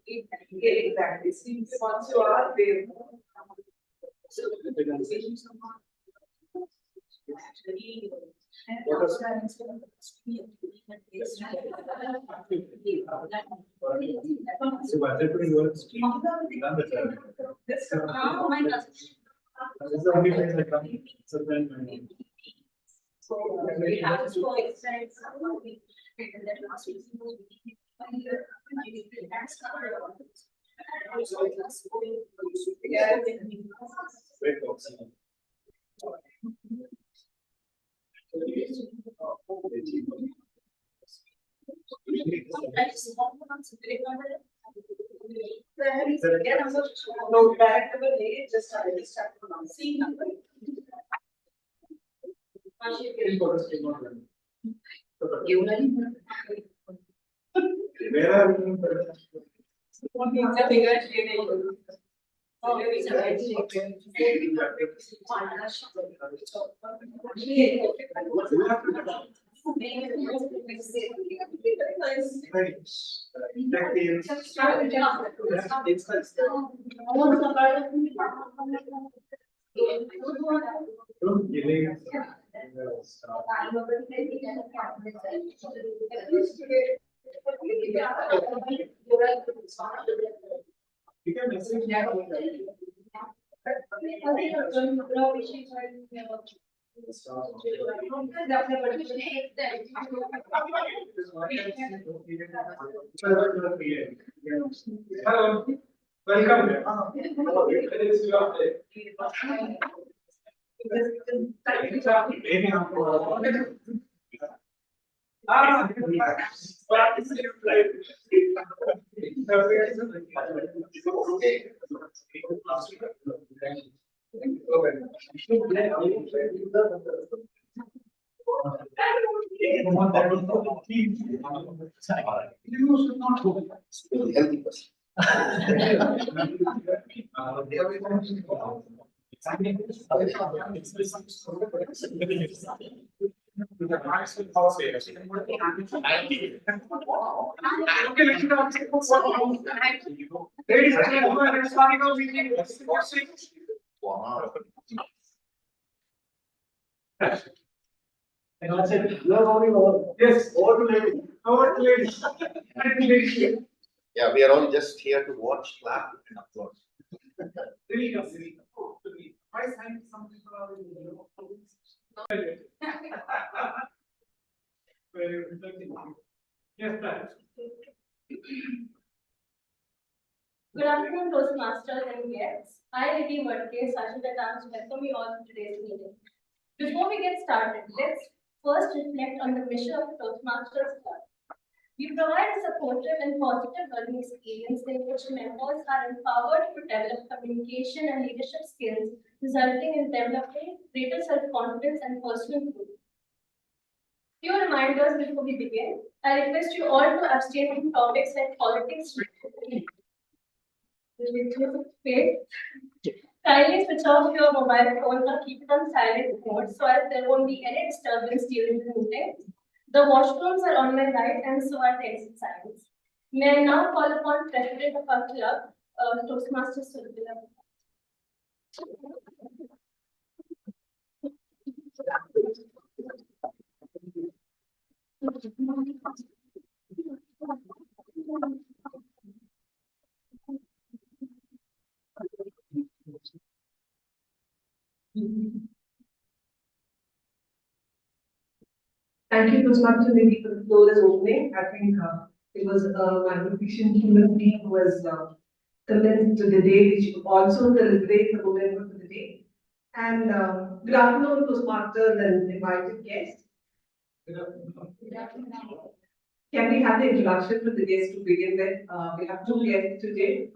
Exactly. Since once you are there, so we have to exercise. No, directly, just start seeing number. Hello, welcome. Yes, over to ladies. Over to ladies. Yeah, we are all just here to watch, clap, and applaud. I find some people are yes, sir. Good afternoon, Toastmasters and guests. I, Lady Murke, Sashita Dance, welcome you all to today's meeting. Before we get started, let's first reflect on the mission of Toastmasters Club. We provide a supportive and positive learning experience in which members are empowered to develop communication and leadership skills, resulting in developing greater self-confidence and personal growth. Few reminders before we begin. I request you all to abstain from topics like politics, kindly switch off your mobile phones or keep it on silent mode so as there won't be any disturbance during the meeting. The washrooms are on my right and so are the exit signs. May I now call upon President of our club, Toastmaster Surabhi. Thank you, Toastmaster Meeting, for the floor is opening. I think it was a magnificent human being who was committed to the day, which also celebrates the women for the day. And good afternoon, Toastmasters and invited guests. Good afternoon. Can we have the introduction for the guests to begin with? We have two guests today.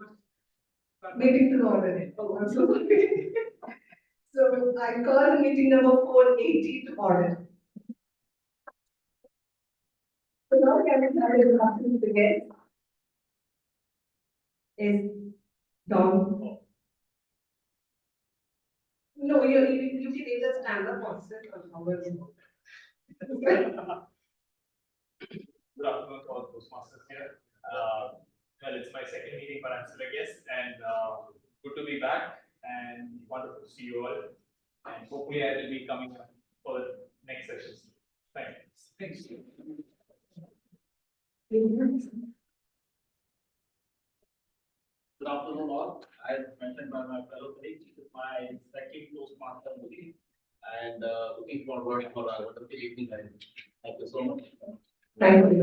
Meeting to order. Oh, I'm so sorry. So I call the meeting number 480 to order. So now can we have the introduction to the guests? Is Don. No, you can either stand up or sit or however you want. Good afternoon to all Toastmasters here. Well, it's my second meeting, but I'm still a guest, and good to be back, and wonderful to see you all. And hopefully, I will be coming up for the next sessions. Thanks. Thanks. Good afternoon all. As mentioned by my fellow colleagues, this is my second Toastmaster meeting and looking forward for a wonderful evening. Thank you so much. Thank you.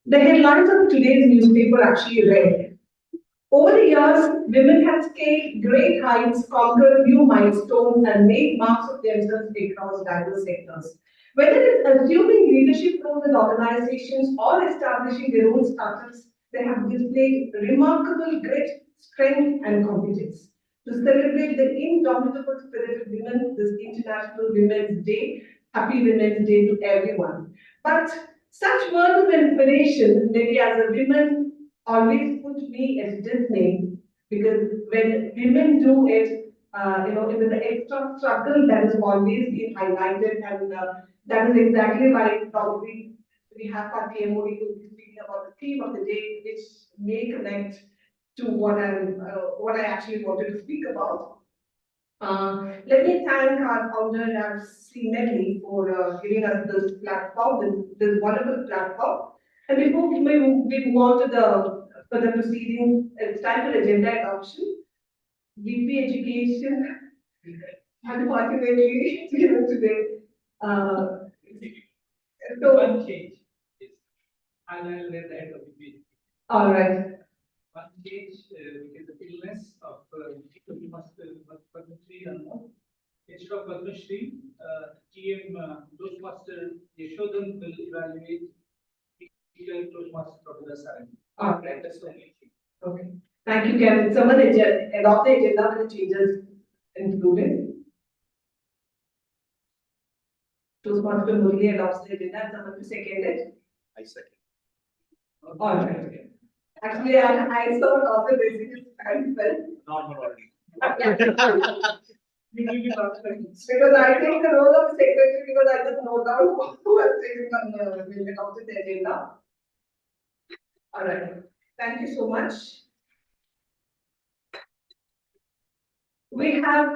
The headlines of today's newspaper actually read, over the years, women have scaled great heights, conquered new milestones, and made marks of themselves across diverse sectors. Whether it's assuming leadership roles in organizations or establishing their own startups, they have displayed remarkable grit, strength, and competence. To celebrate the indomitable spirit of women this International Women's Day, Happy Women's Day to everyone. But such words of inspiration, maybe as a woman, always put me at dismay because when women do it, with the extra struggle that has always been highlighted, and that is exactly why probably we have our TMOD who will be speaking about the theme of the day, which may connect to what I actually wanted to speak about. Let me thank our founder, C. Medley, for giving us this platform, this wonderful platform. And before we move on to the further proceedings, it's time for agenda adoption. VP Education, unfortunately, today. So, One change is, and I'll let the head of the meeting. all right. One change, which is the illness of Padma Shri and more. Instead of Padma Shri, GM Toastmaster Yashodan will evaluate Toastmaster Professor Saran. All right. That's the only thing. Okay. Thank you, Kevin. Someone adopt the agenda with the changes included. Toastmaster Murli adopts the agenda and someone to second it. I second. All right. Actually, I saw also basically and felt. Normal order. Because I take the role of secretary because I just know down who has taken will adopt the agenda. All right. Thank you so much. We have,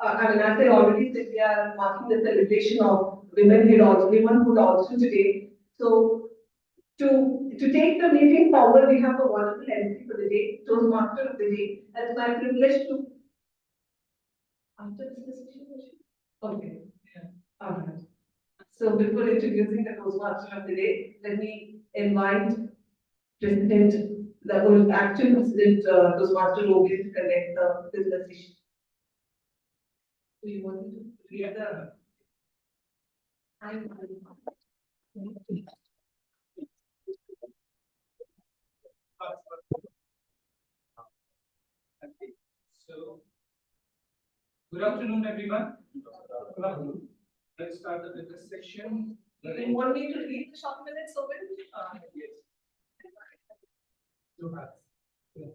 as I already said, we are marking the celebration of womenhood also today. So, to take the meeting forward, we have a wonderful MC for the day, Toastmaster of the day. It's my privilege to. After this discussion? Okay. Yeah. All right. So, before introducing the Toastmaster of the day, let me invite the actual President Toastmaster Logan to connect the business issue. Do you want me to read the? Okay. So, good afternoon, everyone. Good afternoon. Let's start the business section. Do you want me to read the short minutes over? Yes. Two hearts. Yeah.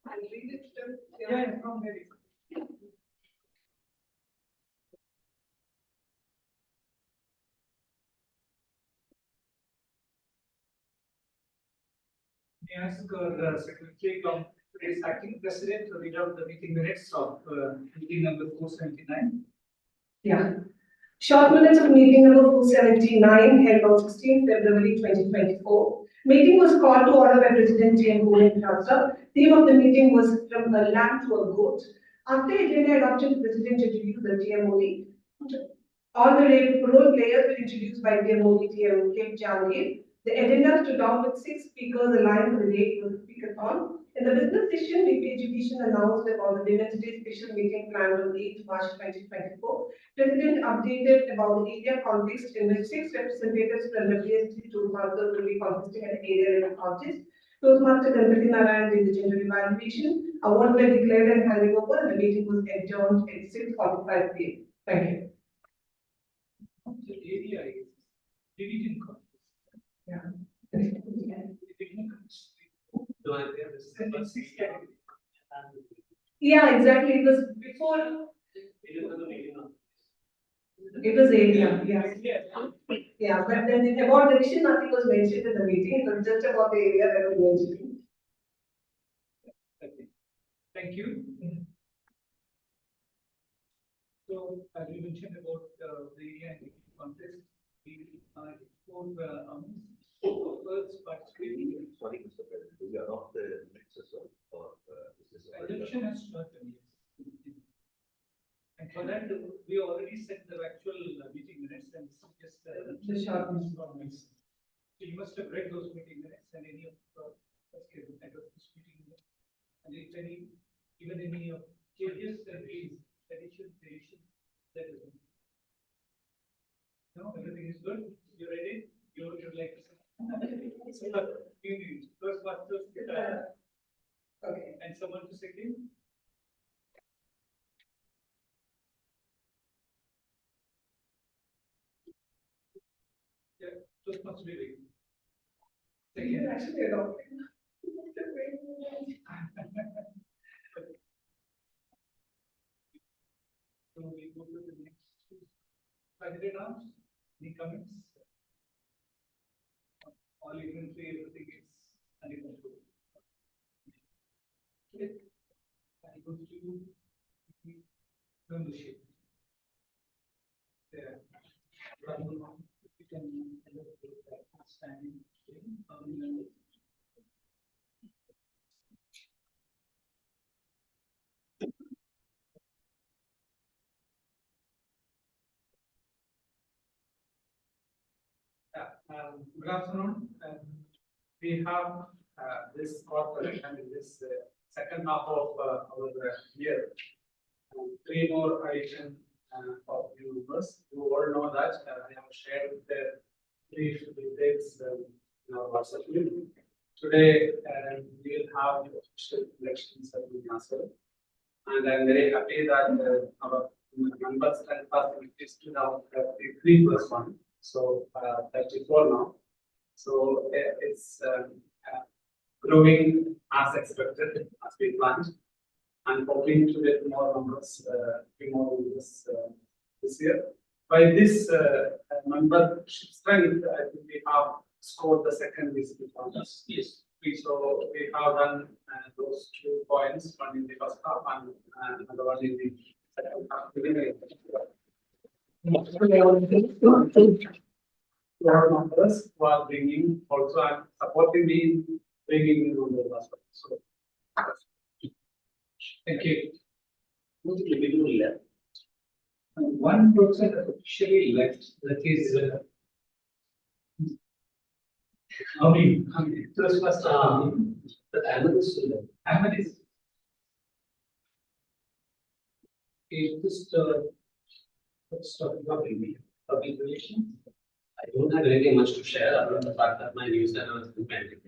I'll read it to. Yeah, from maybe. May I ask the secretary of today's acting president to read out the meeting minutes of meeting number 479? Yeah. Short minutes of meeting number 479 held on 16 February 2024. Meeting was called to order by President T.M. Govind Khadse. Theme of the meeting was from a lamb to a goat. After agenda adoption, the President introduced the TMOD. All the role players were introduced by TMOD TM K. Jahangir. The agenda stood out with 6 speakers aligned for the day was speakathon. In the business session, VP Education announced about the Women's Day special meeting planned on 8th March 2024. President updated about the area context in which 6 representatives from WMC Toastmaster will be contesting at the area level contest. Toastmaster Ganpati Narayan did the gender evaluation. Awards were declared and handed over, and the meeting was adjourned at 6:45 p.m. Thank you. The area is division contest. Yeah. No idea, this is the first 6 category. Yeah, exactly. It was before, it was area, yeah. Yeah, but then about the mission, nothing was mentioned in the meeting. It was just about the area that was mentioned. Okay. Thank you. So, as we mentioned about the area and contest, we explored first participating. Sorry, Mr. President, do you adopt the minutes as well, or is this? Adoption has started, yes. And for that, we already set the actual meeting minutes and this is just The short one. minutes. So you must have read those meeting minutes and any of okay, I got this meeting minutes. And if any, even any of changes and additions, deletions, that is. No, everything is good. You ready? You would like to say? First, Okay. and someone to second. Yeah, just must be ready. Second, actually adopted. So we go to the next candidate rounds. Any comments? All you can say everything is under control. Okay. I go to the membership. Yeah. You can standing. Good afternoon. We have this quarter and this second half of our year. Three more addition of new members. You all know that I have shared the brief details in our WhatsApp group. Today we will have the official election ceremony as well. And I'm very happy that our members and is to now 33 plus 1. So 34 now. So it's growing as expected, as we planned, and hoping to get more numbers, this year. By this membership strength, I think we have scored the second visible contest. Yes. So we have done those 2 points, one in the first half and another one in the second half. Our numbers who are bringing also and supporting me bringing the numbers as well. So, thank you. Who's the left? 1% officially left. That is. How many? First, but Ahmed is still there. Ahmed is. Okay, just let's talk about public relations. I don't have anything much to share other than the fact that my newsletter has been pending.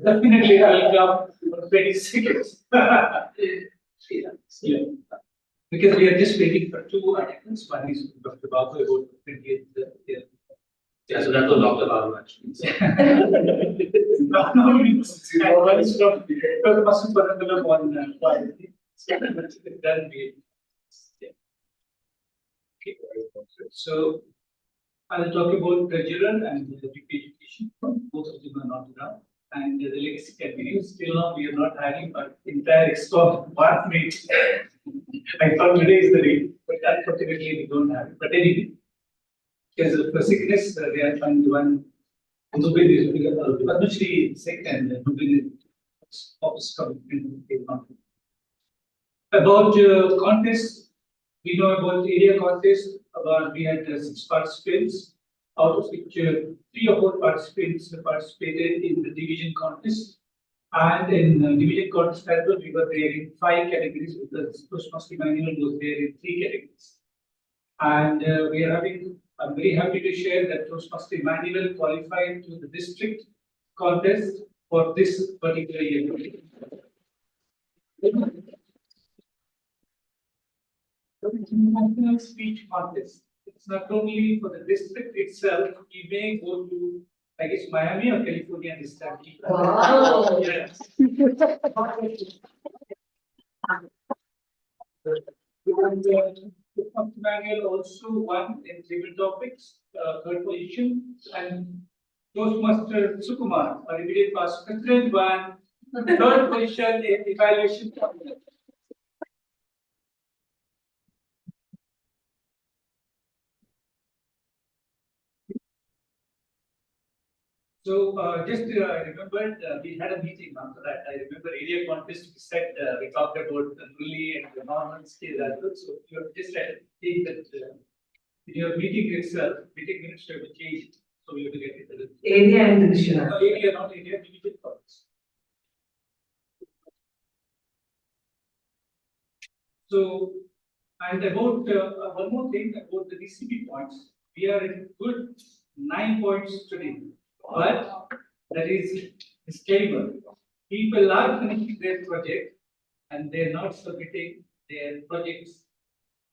Definitely, I'll come for 20 seconds. Yeah. Because we are just waiting for 2 articles. One is Dr. Babu about 28th. Yeah, so that was Dr. Babu actually. No, it's not. Because the first particular one, then we. Okay. So I will talk about the children and the education. Both of them are not around. And the legacy continues. Still now we are not having an entire expo one meet. I thought today is the day, but unfortunately we don't have it. But anyway, because of sickness, they are finding one. Zubin is Padmashri sick and Zubin is office coming. About contest, we know about area contest. About we had 6 participants, out of which 3 or 4 participants participated in the division contest. And in division contest as well, we were there in 5 categories because Toastmaster manual was there in 3 categories. And we are having, I'm very happy to share that Toastmaster manual qualified to the district contest for this particular year. National speech contest. It's not only for the district itself, we may go to I guess Miami or California this time. Wow. Yes. The manual also won in civil topics, third position, and Toastmaster Sukumar, our immediate past president, won third position in evaluation. So just I remembered we had a meeting after that. I remember area contest we said we talked about the bully and the normal scale as well. So you have just had to take that in your meeting itself, meeting minutes have to change it. So you have to get it. Area and division. No, area, not area, division points. So, and about one more thing about the DCP points, we are at good 9 points today, but there is disclaimer. People are finishing their project and they are not submitting their projects.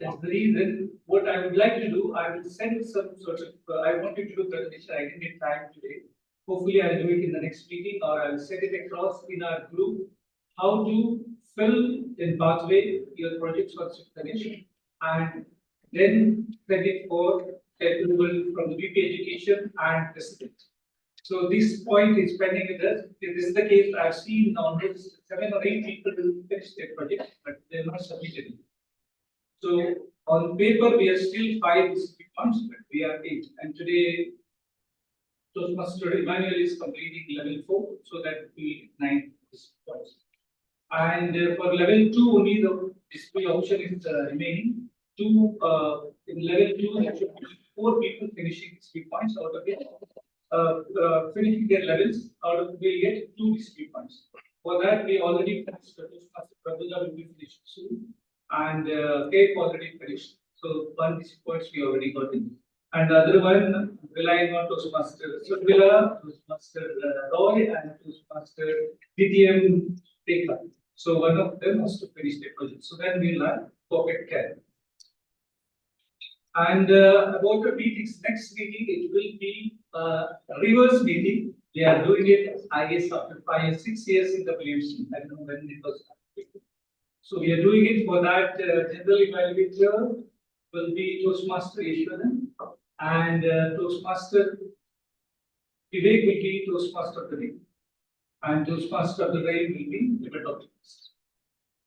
That's the reason. What I would like to do, I will send some sort of. I wanted to do presentation. I didn't get time today. Hopefully, I'll do it in the next meeting, or I'll send it across in our group. How to fill in pathway your projects once you finish, and then send it for approval from the VP Education and the state. So this point is pending with us. If this is the case, I've seen almost 7 or 8 people will finish their project, but they're not submitted. So on paper, we are still 5 months, but we are 8. And today, Toastmaster Emmanuel is completing level 4, so that we 9 points. And for level 2, only the display option is remaining. In level 2, there should be 4 people finishing 3 points out of it. Finishing their levels, out of we get 2 display points. For that, we already finished. Toastmaster Prabhuda will be finished soon. And Cape already finished. So 1 display points we already got in. And the other one relying on Toastmaster Sutvila, Toastmaster Roy, and Toastmaster DTM Rekha. So one of them has to finish their project. So then we'll have pocket care. And about the meetings, next meeting it will be reverse meeting. We are doing it, I guess, after 5 or 6 years in the WMC. I don't know when it was. So we are doing it for that. General evaluator will be Toastmaster Ishwaran, and Toastmaster Vivek will be Toastmaster of the Day, and Toastmaster of the Day will be Limit Optimist.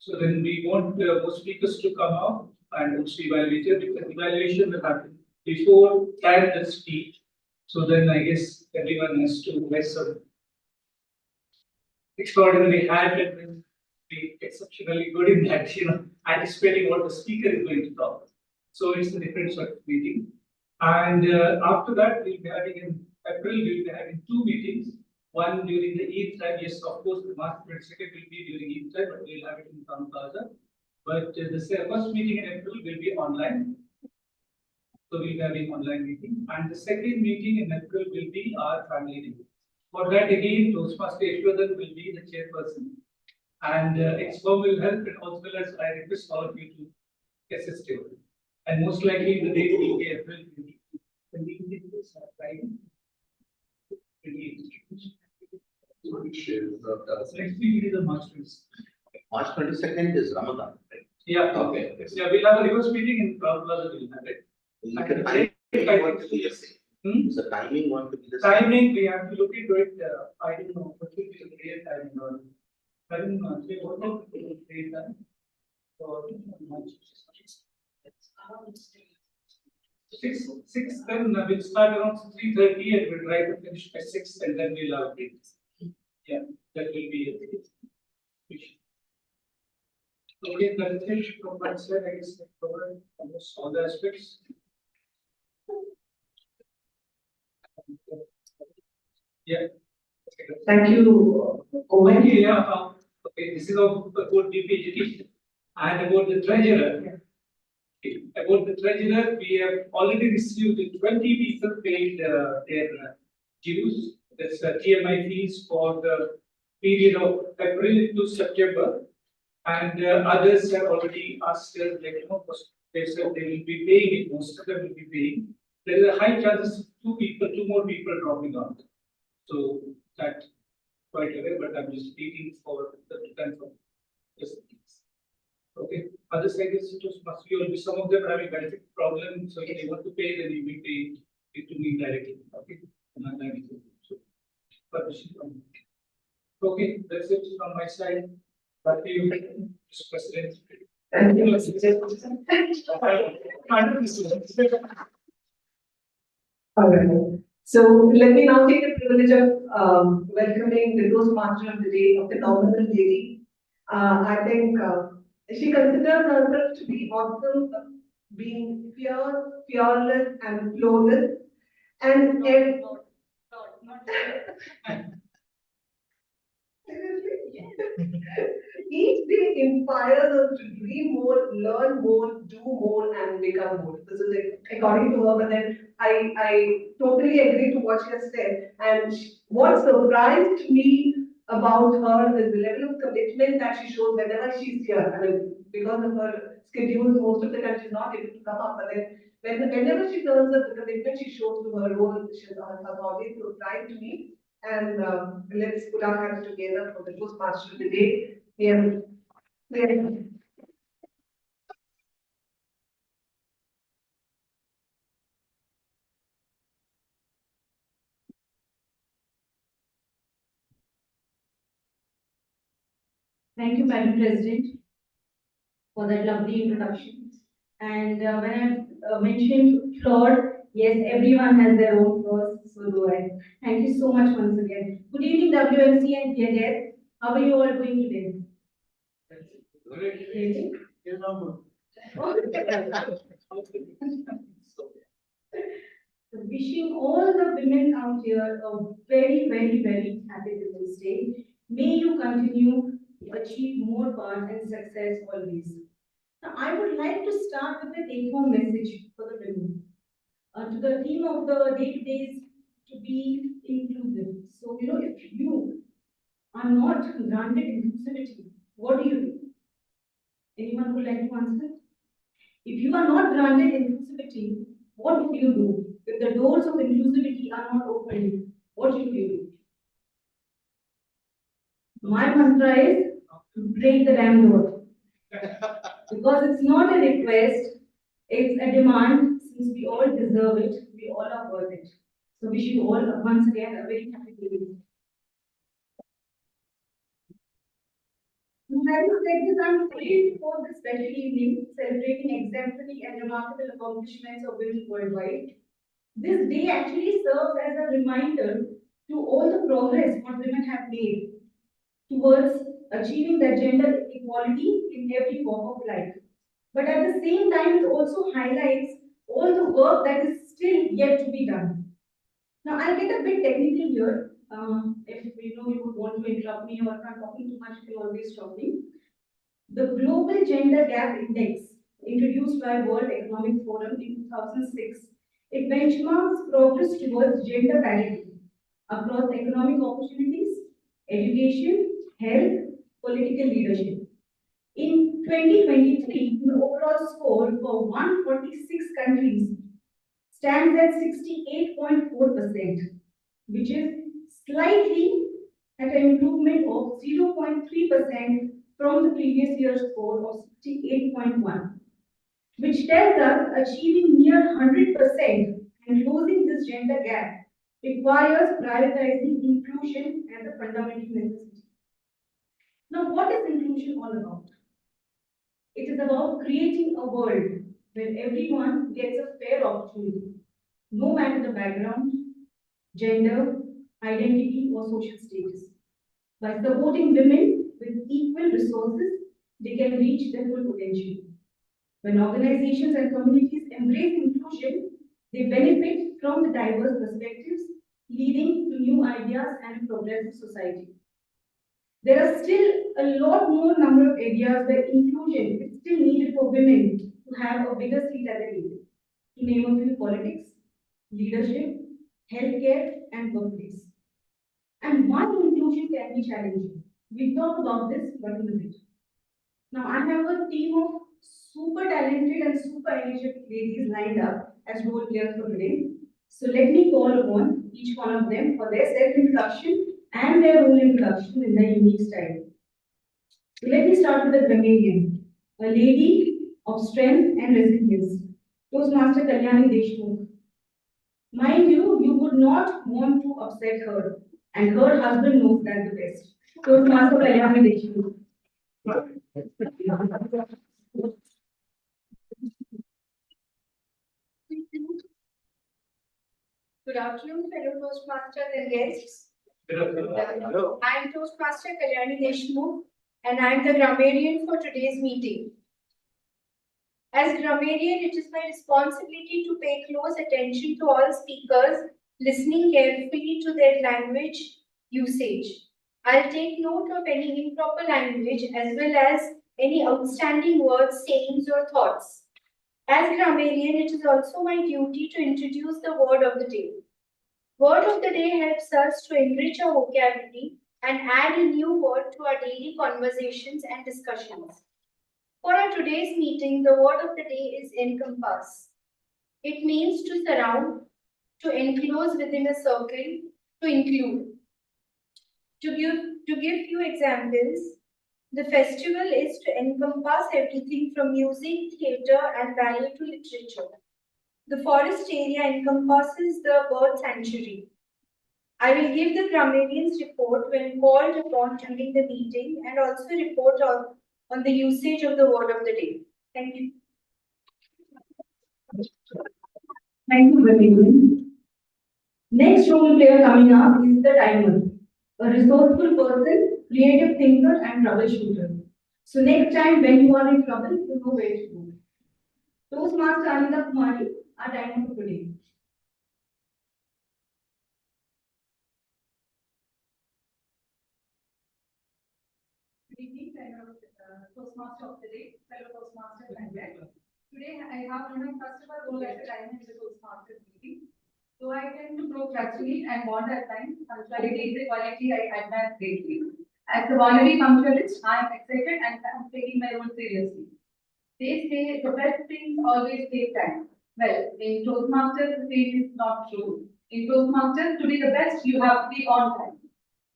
So then we want most speakers to come out and also evaluator, because evaluation will happen before the speech. So then I guess everyone has to wear some extraordinary hat and be exceptionally good in that, anticipating what the speaker is going to talk. So it's a different sort of meeting. And after that, we'll be having in April, we'll be having 2 meetings. One during the Eid time. Yes, of course, the March 22nd will be during Eid time, but we'll have it in Town Plaza. But the first meeting in April will be online. So we'll be having online meeting. And the second meeting in April will be our family day. For that, again, Toastmaster Ishwaran will be the chairperson. And Expo will help, and as well as I request all of you to assist it. And most likely the date will be April 28th. Which is Next week is the March 22nd. March 22nd is Ramadan, right? Yeah, Okay. Yeah, we'll have a reverse meeting in Town Plaza, we'll have it. Is the timing want to be the same? Is the timing want to be the same? Timing, we have to look into it. I don't know what will be the real timing or. I don't know, say what will be the real time? Or March. 6, then we'll start around 3:30 and we'll try to finish by 6, and then we'll have it. Yeah, that will be it. Okay, that's it from my side. I guess I covered almost all the aspects. Yeah. Thank you, Owen. Okay, yeah, okay, this is about VP education and about the treasurer. Okay, about the treasurer, we have already received 20 people paid their dues. That's TMI fees for the period of April to September. And others have already asked us, they said they will be paying it, most of them will be paying. There is a high chance of 2 more people dropping out. So that quite aware, but I'm just waiting for the confirm. Yes. Okay, other side is just must be only some of them are having benefit problem, so if they want to pay, then you will pay it to me directly, okay? Not directly. So, permission from. Okay, that's it from my side. Back to you, Mr. President. Thank you, Mr. Chairperson. All right. So let me now take the privilege of welcoming the Toastmaster of the day, of the phenomenal lady. I think she considers herself to be awesome, being fearless, and flawless. And each day inspires us to dream more, learn more, do more, and become more. This is according to her, but then I totally agree to what she has said. And what surprised me about her is the level of commitment that she shows whenever she's here. I mean, because of her schedules, most of the time she's not able to come up, but then whenever she turns up, the commitment she shows to her role, she has always surprised me. And let's put our hands together for the Toastmaster of the day. Yeah. Yeah. Thank you, Madam President, for that lovely introduction. And when I mentioned flawed, yes, everyone has their own flaws, so do I. Thank you so much once again. Good evening, WMC and dear guests. How are you all doing today? Really? So wishing all the women out here a very, very, very happy Women's Day. May you continue to achieve more power and success always. Now, I would like to start with a take-home message for the women. To the theme of the day today is to be inclusive. So, if you are not granted inclusivity, what do you do? Anyone would like to answer? If you are not granted inclusivity, what do you do? If the doors of inclusivity are not opened, what should you do? My mantra is break the damn door. Because it's not a request, it's a demand. Since we all deserve it, we all are worth it. So wish you all once again a very happy day. Having said this, I'm thrilled for this special evening celebrating exemplary and remarkable accomplishments of women worldwide. This day actually serves as a reminder to all the progress what women have made towards achieving the gender equality in every walk of life. But at the same time, it also highlights all the work that is still yet to be done. Now, I'll get a bit technical here. If you would want to interrupt me or if I'm talking too much, you can always stop me. The Global Gender Gap Index, introduced by World Economic Forum in 2006, it benchmarks progress towards gender parity across economic opportunities, education, health, political leadership. In 2023, the overall score for 146 countries stands at 68.4%, which is slightly at an improvement of 0.3% from the previous year's score of 68.1, which tells us achieving near 100% and closing this gender gap requires prioritizing inclusion as a fundamental necessity. Now, what is inclusion all about? It is about creating a world where everyone gets a fair opportunity, no matter the background, gender, identity, or social status. By supporting women with equal resources, they can reach their full potential. When organizations and communities embrace inclusion, they benefit from the diverse perspectives, leading to new ideas and a progressive society. There are still a lot more number of areas where inclusion is still needed for women to have a bigger seat at the table. To name a few: politics, leadership, healthcare, and workplace. And why inclusion can be challenging? We'll talk about this, but in a bit. Now, I have a team of super talented and super energetic ladies lined up as role players for today. So let me call upon each one of them for their self-introduction and their own introduction in their unique style. So let me start with the grammarian, a lady of strength and resilience, Toastmaster Kalyani Deshmukh. Mind you, you would not want to upset her, and her husband knows that the best. Toastmaster Kalyani Deshmukh. Good afternoon, fellow Toastmasters and guests. Hello. I am Toastmaster Kalyani Deshmukh and I am the grammarian for today's meeting. As grammarian, it is my responsibility to pay close attention to all speakers, listening carefully to their language usage. I'll take note of any improper language as well as any outstanding words, sayings, or thoughts. As grammarian, it is also my duty to introduce the word of the day. Word of the day helps us to enrich our vocabulary and add a new word to our daily conversations and discussions. For our today's meeting, the word of the day is encompass. It means to surround, to enclose within a circle, to include. To give few examples, the festival is to encompass everything from music, theatre, and ballet to literature. The forest area encompasses the bird sanctuary. I will give the grammarian's report when called upon during the meeting and also report on the usage of the word of the day. Thank you. Thank you, grammarian. Next role player coming up is the timer, a resourceful person, creative thinker, and troubleshooter. So next time when you are in trouble, you know where to go. Toastmaster Anita Kumari, our timer for today. Good evening, fellow Toastmaster of the day, fellow Toastmasters and guests. Today I have on my first ever role as a timer in the Toastmasters meeting. So I tend to procrastinate and want at times. Punctuality is a quality I admire greatly. As a wannabe punctualist, I am excited and I am taking my role seriously. They say the best things always take time. Well, in Toastmasters, the same is not true. In Toastmasters, to be the best, you have to be on time.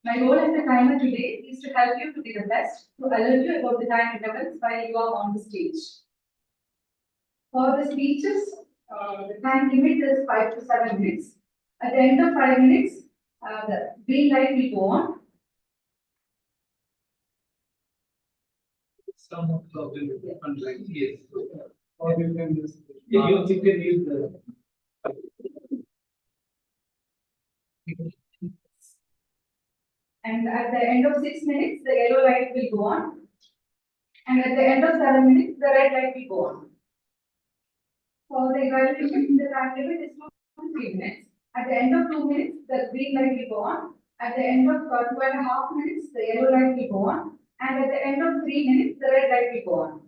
My role as a timer today is to help you to be the best, to alert you about the time intervals while you are on the stage. For the speeches, the time limit is 5 to 7 minutes. At the end of 5 minutes, the green light will go on. Some of the online, yes. Or you can use, you can use the. And at the end of 6 minutes, the yellow light will go on. And at the end of 7 minutes, the red light will go on. For the evaluation, the time limit is 2 to 3 minutes. At the end of 2 minutes, the green light will go on. At the end of 2.5 minutes, the yellow light will go on. And at the end of 3 minutes, the red light will go on.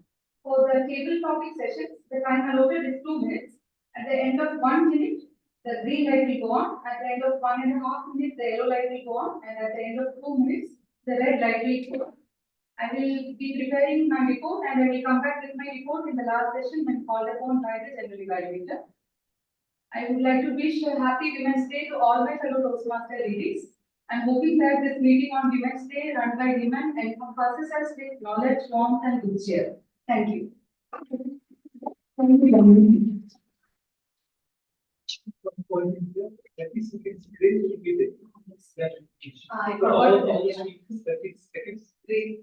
For the table topic sessions, the time allotted is 2 minutes. At the end of 1 minute, the green light will go on. At the end of 1.5 minutes, the yellow light will go on. And at the end of 2 minutes, the red light will go on. I will be preparing my report and I will come back with my report in the last session when called upon by the general evaluator. I would like to wish a happy Women's Day to all my fellow Toastmaster ladies. I'm hoping that this meeting on Women's Day run by women encompasses us with knowledge, warmth, and good cheer. Thank you. Thank you, That is, it's great to be there. I All forgot. that is great.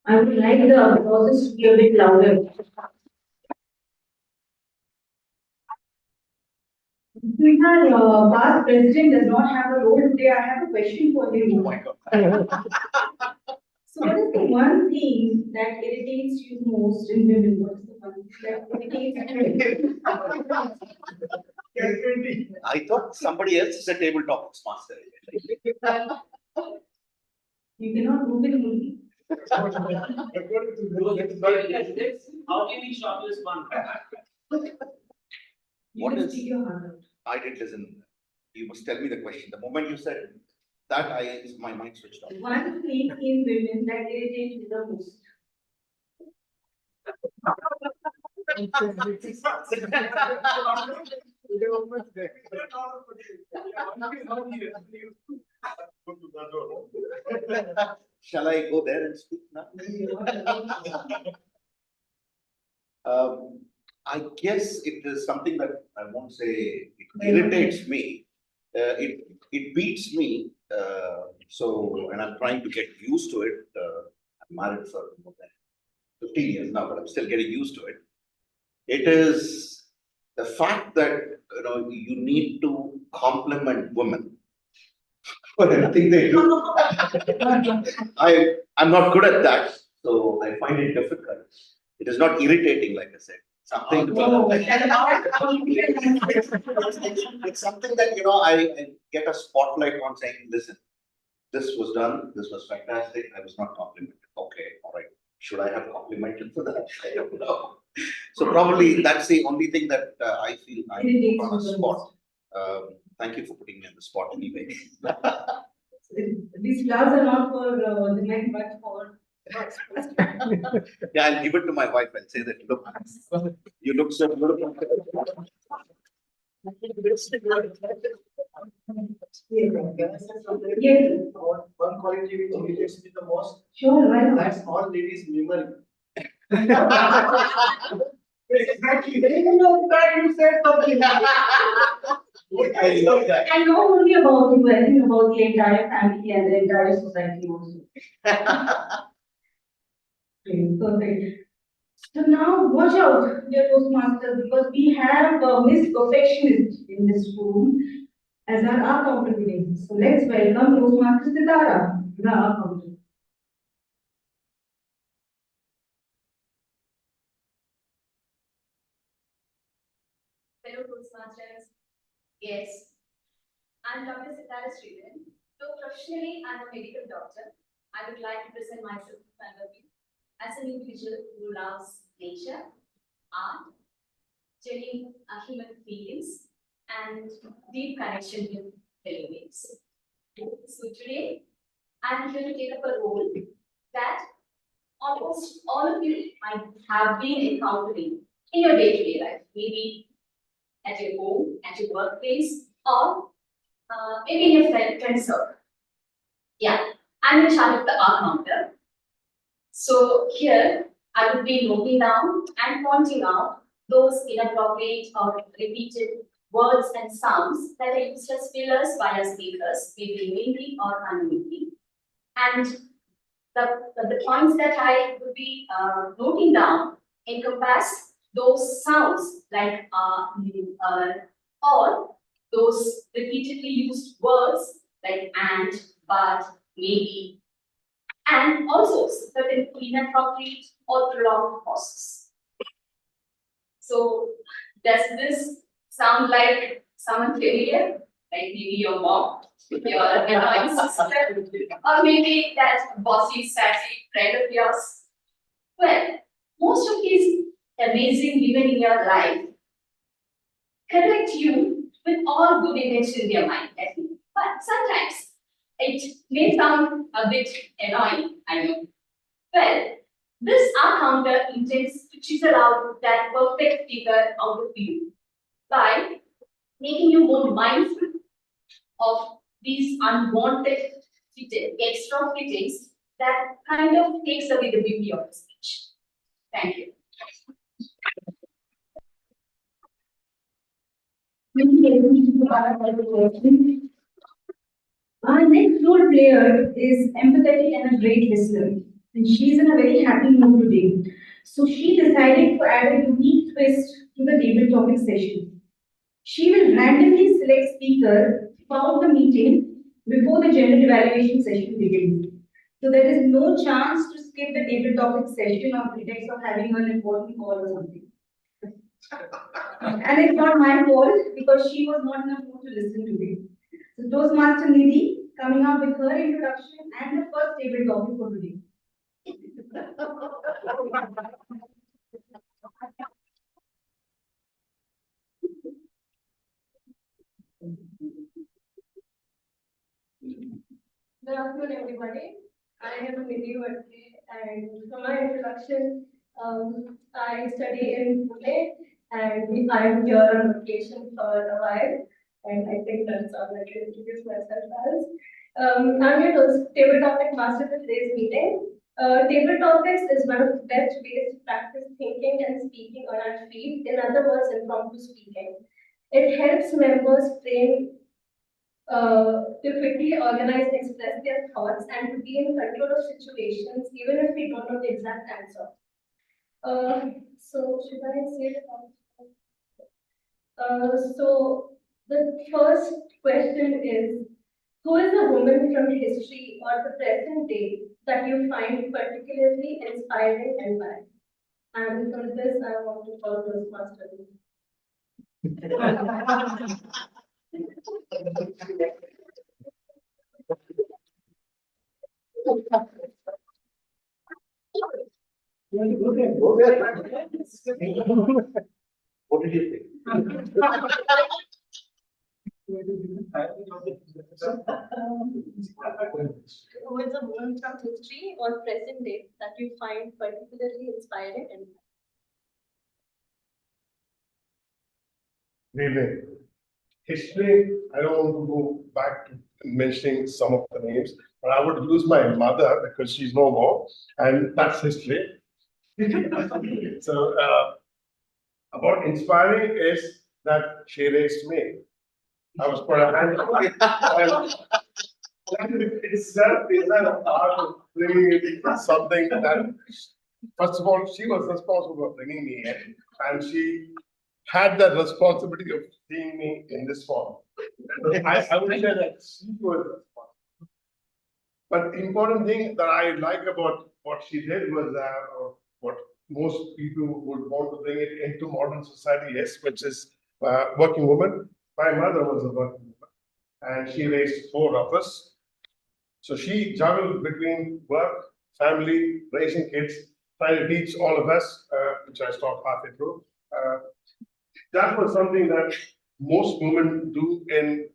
I would like the applause to be a bit louder. Since our past president does not have a role today, I have a question for him. Oh my God. So what is the one thing that irritates you most in women? What is the one thing that irritates you? I thought somebody else is a tabletop master. You cannot move it movie. How can we shortlist one? You What can is- stick your hand out. I did listen. You must tell me the question. The moment you said that, my mind switched off. One thing in women that irritates you the most. Shall I go there and speak now? I guess it is something that I won't say it irritates me. It beats me. And I'm trying to get used to it. I'm married for more than 15 years now, but I'm still getting used to it. It is the fact that you need to compliment women for anything they do. I'm not good at that, so I find it difficult. It is not irritating, like I said. Something. It's something that I get a spotlight on saying, listen, this was done, this was fantastic, I was not complimented. Okay, all right. Should I have complimented for that? I don't know. So probably that's the only thing that I feel I'm on a spot. Thank you for putting me on the spot anyway. These flowers are not for the men, but for. Yeah, I'll give it to my wife and say that, look, you look so beautiful. Yes. One quality which irritates me the most, Sure, why not? that's all ladies' memory. Exactly. That you said something. I love that. And not only about you, I think about the entire family and the entire society also. Okay, perfect. So now, watch out, dear Toastmasters, because we have Miss Perfectionist in this room as our accountability. So let's welcome Toastmaster Sitara, the accountant. Fellow Toastmasters, yes, I'm Dr. Sitara Sridharan. So professionally, I'm a medical doctor. I would like to present myself in front of you as an individual who loves nature, art, genuine human feelings, and deep connection with fellow beings. So today, I'm here to take up a role that almost all of you might have been encountering in your day-to-day life, maybe at your home, at your workplace, or maybe in your friend circle. Yeah, I'm in charge of the art counter. So here, I would be noting down and pointing out those inappropriate or repeated words and sounds that are used as fillers by our speakers, maybe mainly or unknowingly. And the points that I would be noting down encompass those sounds like or those repeatedly used words like and, but, maybe, and also certain inappropriate or prolonged pauses. So, does this sound like someone familiar? Like maybe your mom, your annoying sister, or maybe that bossy, sassy friend of yours? Well, most of these amazing women in your life correct you with all good intention in their mind, I think. But sometimes it may sound a bit annoying, I know. Well, this art counter intends to chisel out that perfect figure out of you by making you more mindful of these unwanted extra fittings that kind of takes away the beauty of the speech. Thank you. Our next role player is empathetic and a great listener, and she's in a very happy mood today. So she decided to add a unique twist to the table topic session. She will randomly select speakers throughout the meeting before the general evaluation session begins. So there is no chance to skip the table topic session on pretext of having an important call or something. And it's not my fault because she was not in a mood to listen to me. So Toastmaster Nidhi coming up with her introduction and the first table topic for today. Good afternoon, everybody. I am Nidhi Varghese, and for my introduction, I study in Pune, and I'm here on vacation for a while, and I think that's all I can introduce myself as. I'm your table topic master for today's meeting. Table topics is one of the best ways to practice thinking and speaking on our feet, in other words, impromptu speaking. It helps members frame to quickly organize and express their thoughts and to be in control of situations, even if we don't know the exact answer. So should I say it? So the first question is, who is a woman from history or the present day that you find particularly inspiring and why? And for this, I want to follow Toastmaster. What did you think? Who is a woman from history or present day that you find particularly inspiring and why? Really, history, I don't want to go back to mentioning some of the names, but I would use my mother because she's no more, and that's history. So, about inspiring is that she raised me. I was quite and itself is an art of bringing something that, first of all, she was responsible for bringing me in, and she had that responsibility of seeing me in this form. I would say that she was responsible. But the important thing that I like about what she did was or what most people would want to bring it into modern society, yes, which is working woman. My mother was a working woman, and she raised 4 of us. So she juggled between work, family, raising kids, trying to teach all of us, which I stopped halfway through. That was something that most women do in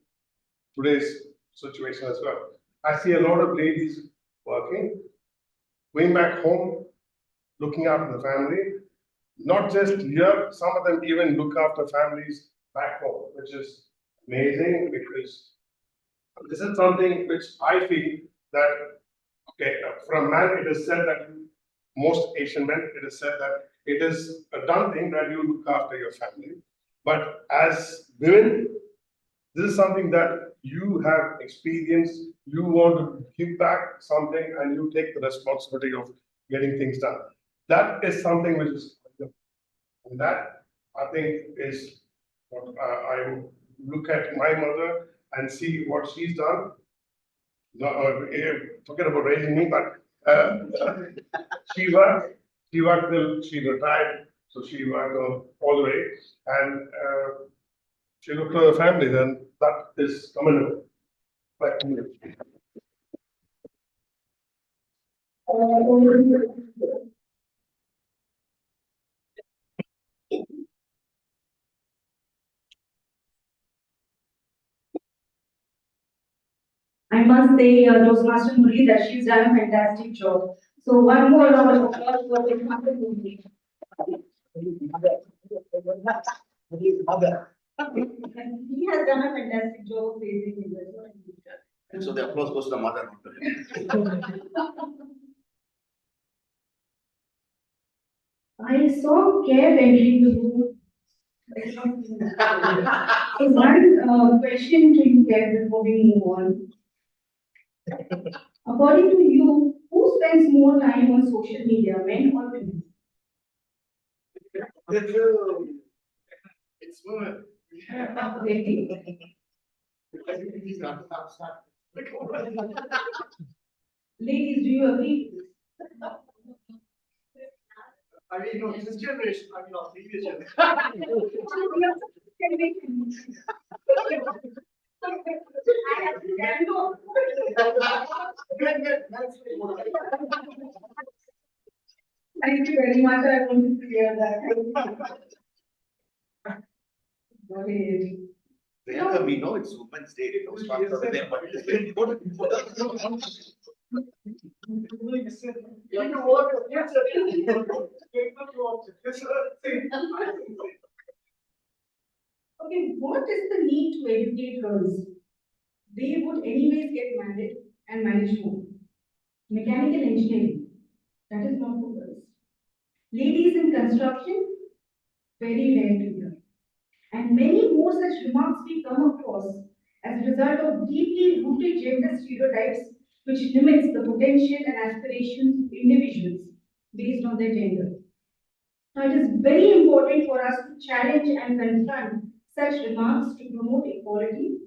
today's situation as well. I see a lot of ladies working, going back home, looking after the family, not just here, some of them even look after families back home, which is amazing because this is something which I feel that, okay, from man it is said that most Asian men, it is said that it is a done thing that you look after your family. But as women, this is something that you have experienced, you want to give back something and you take the responsibility of getting things done. That is something which is, and that I think is what I look at my mother and see what she's done. No, forget about raising me, but she worked till she retired, so she worked all the way, and she looked for the family. Then that is commendable. But I must say, Toastmaster Murli, that she's done a fantastic job. So one more round of applause for Toastmaster Murli. He has done a fantastic job raising English. And so the applause goes to the mother, not to him. I saw Kev entering the room. So one question to you, Kev, before we move on. According to you, who spends more time on social media, men or women? It's women. Really? Ladies, do you agree with this? I mean, no, this generation, I mean, not previous generation. Thank you very much. I wanted to hear that. Go ahead. Priyanka, we know it's Women's Day, it was part of them, but it's very important. Okay, what is the need to educate girls? They would anyways get married and manage home. Mechanical engineering, that is not for girls. Ladies in construction, very rare to hear. And many more such remarks we come across as a result of deeply rooted gender stereotypes which limits the potential and aspirations of individuals based on their gender. Now, it is very important for us to challenge and confront such remarks to promote equality,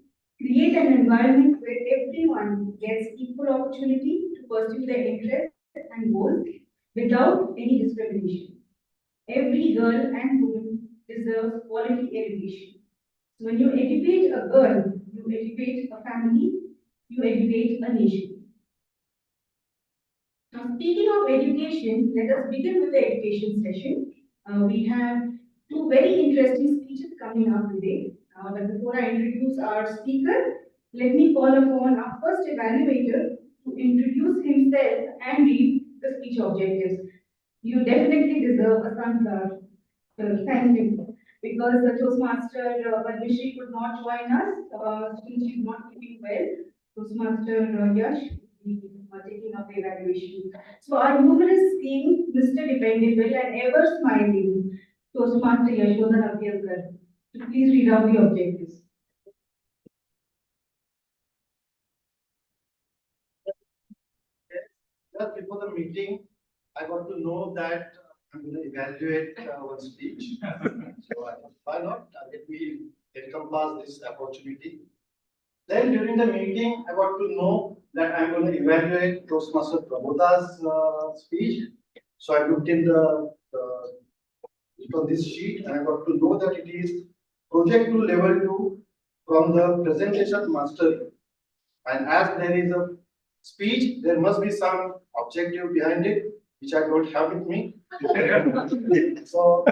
create an environment where everyone gets equal opportunity to pursue their interests and goals without any discrimination. Every girl and woman deserves quality education. So when you educate a girl, you educate a family, you educate a nation. Now, speaking of education, let us begin with the education session. We have two very interesting speeches coming up today. But before I introduce our speaker, let me call upon our first evaluator to introduce himself and read the speech objectives. You definitely deserve a sunflower. Thank you. Because the Toastmaster Padmishri could not join us since she's not keeping well. Toastmaster Yash we are taking up the evaluation. So our humorous king, Mr. Dependable and ever smiling Toastmaster Yashodan Abhyakar. So please read out the objectives. Just before the meeting, I got to know that I'm going to evaluate one speech. So why not? Let me encompass this opportunity. Then during the meeting, I got to know that I'm going to evaluate Toastmaster Prabodha's speech. So I looked in on this sheet and I got to know that it is project to level 2 from the presentation mastery. And as there is a speech, there must be some objective behind it, which I don't have with me. So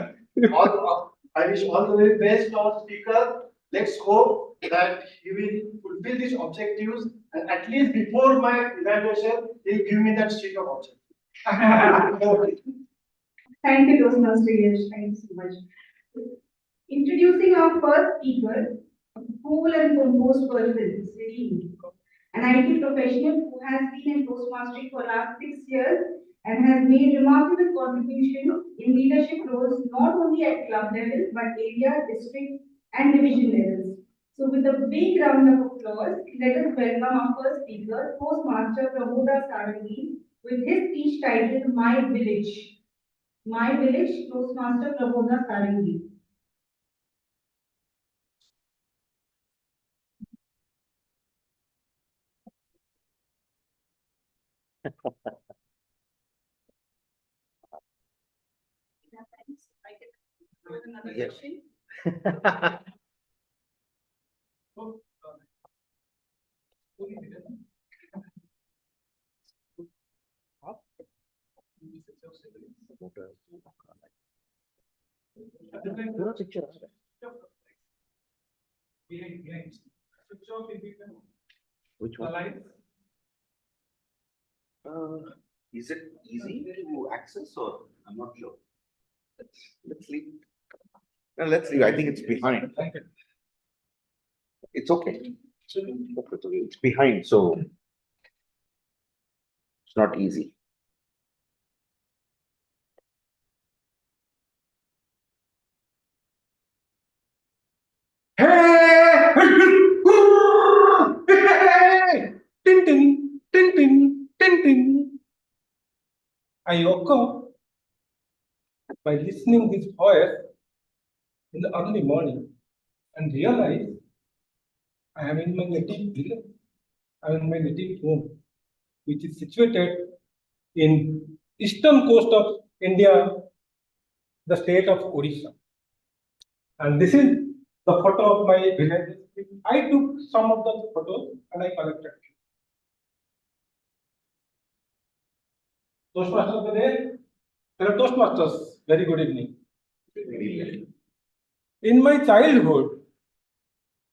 I wish all the very best to our speaker. Let's hope that he will fulfill these objectives and at least before my evaluation, he'll give me that sheet of objectives. Thank you, Toastmaster Yash. Thank you so much. Introducing our first speaker, a cool and composed person, Sri, an IT professional who has been in Toastmastering for last 6 years and has made remarkable contribution in leadership roles not only at club level but area, district, and division levels. So, with a big round of applause, let us welcome our first speaker, Toastmaster Prabodha Sarangi, with his speech titled My Village. My Village, Toastmaster Prabodha Sarangi. Yes. पूरा picture आ रहा है. Which one? Is it easy to access or I'm not sure. Let's leave. No, let's leave. I think it's behind. It's okay. It's behind, so it's not easy. Hey! Hey! Tin tin tin tin tin tin. I woke up by listening this voice in the early morning and realized I am in my native village. I am in my native home, which is situated in eastern coast of India, the state of Odisha. And this is the photo of my village. I took some of the photos and I collected. Toastmasters are there. There are Toastmasters. Very good evening. In my childhood,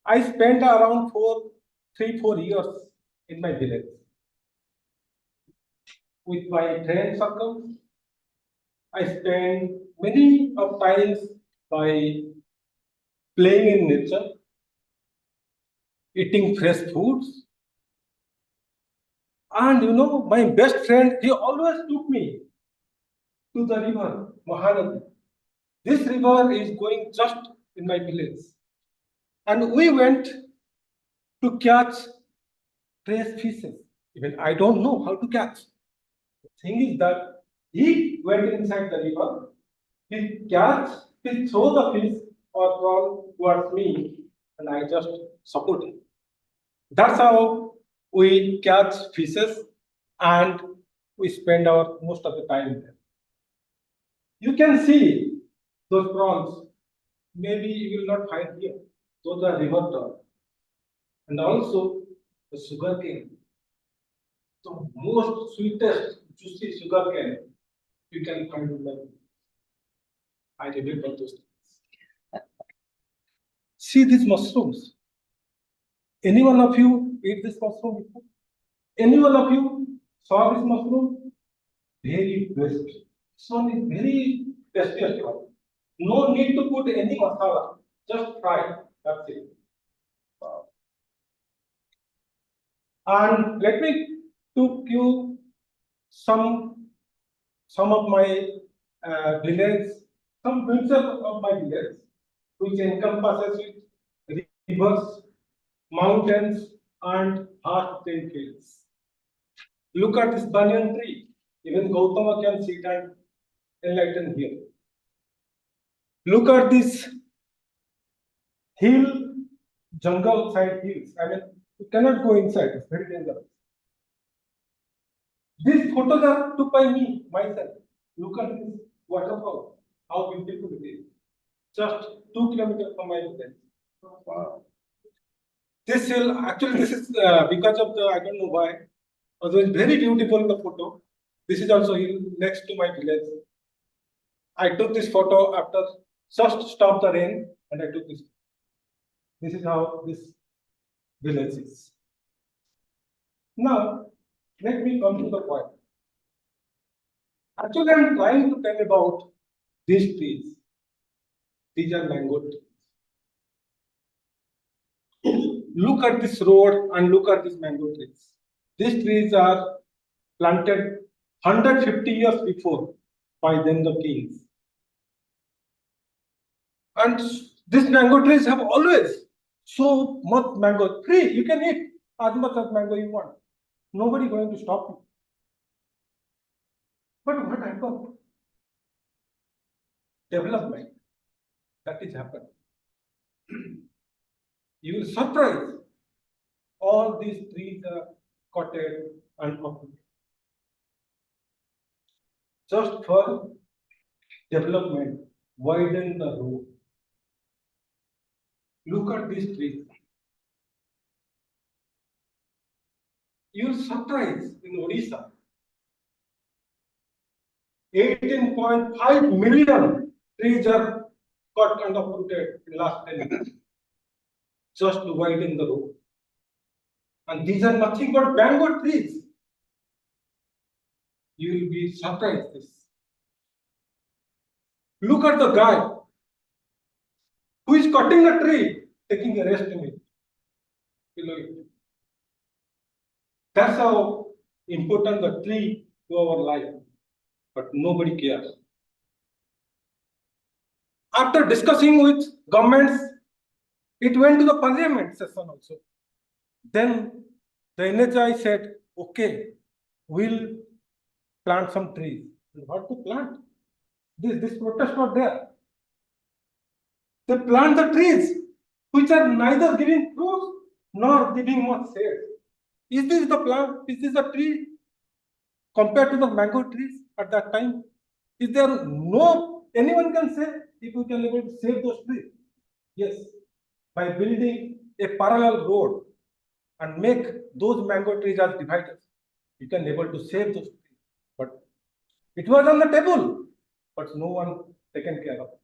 I spent around 3-4 years in my village with my friend circles. I spent many of times by playing in nature, eating fresh foods. And my best friend, he always took me to the river, Mahanadi. This river is going just in my village. And we went to catch fresh fishes. Even I don't know how to catch. The thing is that he went inside the river, he throw the fish or prawn towards me, and I just support him. That's how we catch fishes and we spend our most of the time there. You can see those prawns. Maybe you will not find here. Those are river trout. And also the sugar cane. The most sweetest, juicy sugar cane you can find in the. I remember those things. See these mushrooms. Any one of you eat this mushroom before? Any one of you saw this mushroom? Very best. This one is very tastiest one. No need to put any masala. Just fry. That's it. Wow. And let me took you some of my village, some pictures of my village, which encompasses with rivers, mountains, and vast plain fields. Look at this banyan tree. Even Gautama can sit and enlighten here. Look at this hill, jungle side hills. I mean, you cannot go inside, it's very dangerous. These photos are took by me, myself. Look at this waterfall, how beautiful it is. Just 2 kilometers from my village. Wow. This hill, actually, this is because of the, I don't know why, although it's very beautiful in the photo. This is also hill next to my village. I took this photo after just stopped the rain and I took this. This is how this village is. Now, let me come to the point. Actually, I'm trying to tell about these trees. These are mango trees. Look at this road and look at these mango trees. These trees are planted 150 years before by then the kings. And these mango trees have always so much mango. Free, you can eat as much as mango you want. Nobody going to stop you. But what happened? Development. That is happening. You will surprise. All these trees are cutted and uprooted. Just for development, widen the road. Look at these trees. You will surprise in Odisha. 18.5 million trees are cut and uprooted in the last 10 years. Just to widen the road. And these are nothing but mango trees. You will be surprised this. Look at the guy who is cutting a tree, taking a rest in it. Below it. That's how important the tree to our life. But nobody cares. After discussing with governments, it went to the parliament session also. Then the NHI said, okay, we'll plant some trees. What to plant? This protest was there. They plant the trees which are neither giving fruits nor giving much shade. Is this the plant? Is this a tree compared to the mango trees at that time? Is there no, anyone can say if we can able to save those trees? Yes, by building a parallel road and make those mango trees as dividers, you can able to save those trees. But it was on the table, but no one taken care of it.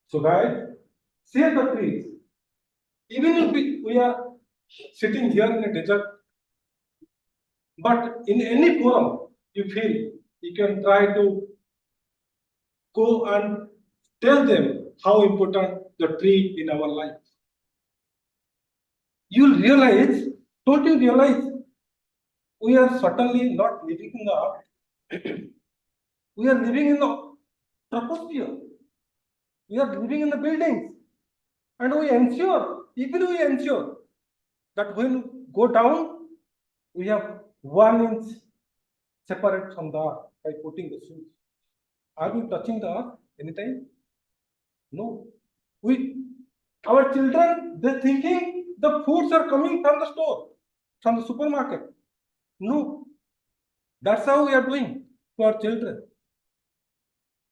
So guys, save the trees. Even if we are sitting here in a desert, but in any forum you feel, you can try to go and tell them how important the tree in our life. You'll realize, don't you realize, we are certainly not living in the earth. We are living in the troposphere. We are living in the buildings. And we ensure, even we ensure that when we go down, we have 1 inch separate from the earth by putting the shoes. Are we touching the earth anytime? No. Our children, they're thinking the foods are coming from the store, from the supermarket. No. That's how we are doing to our children.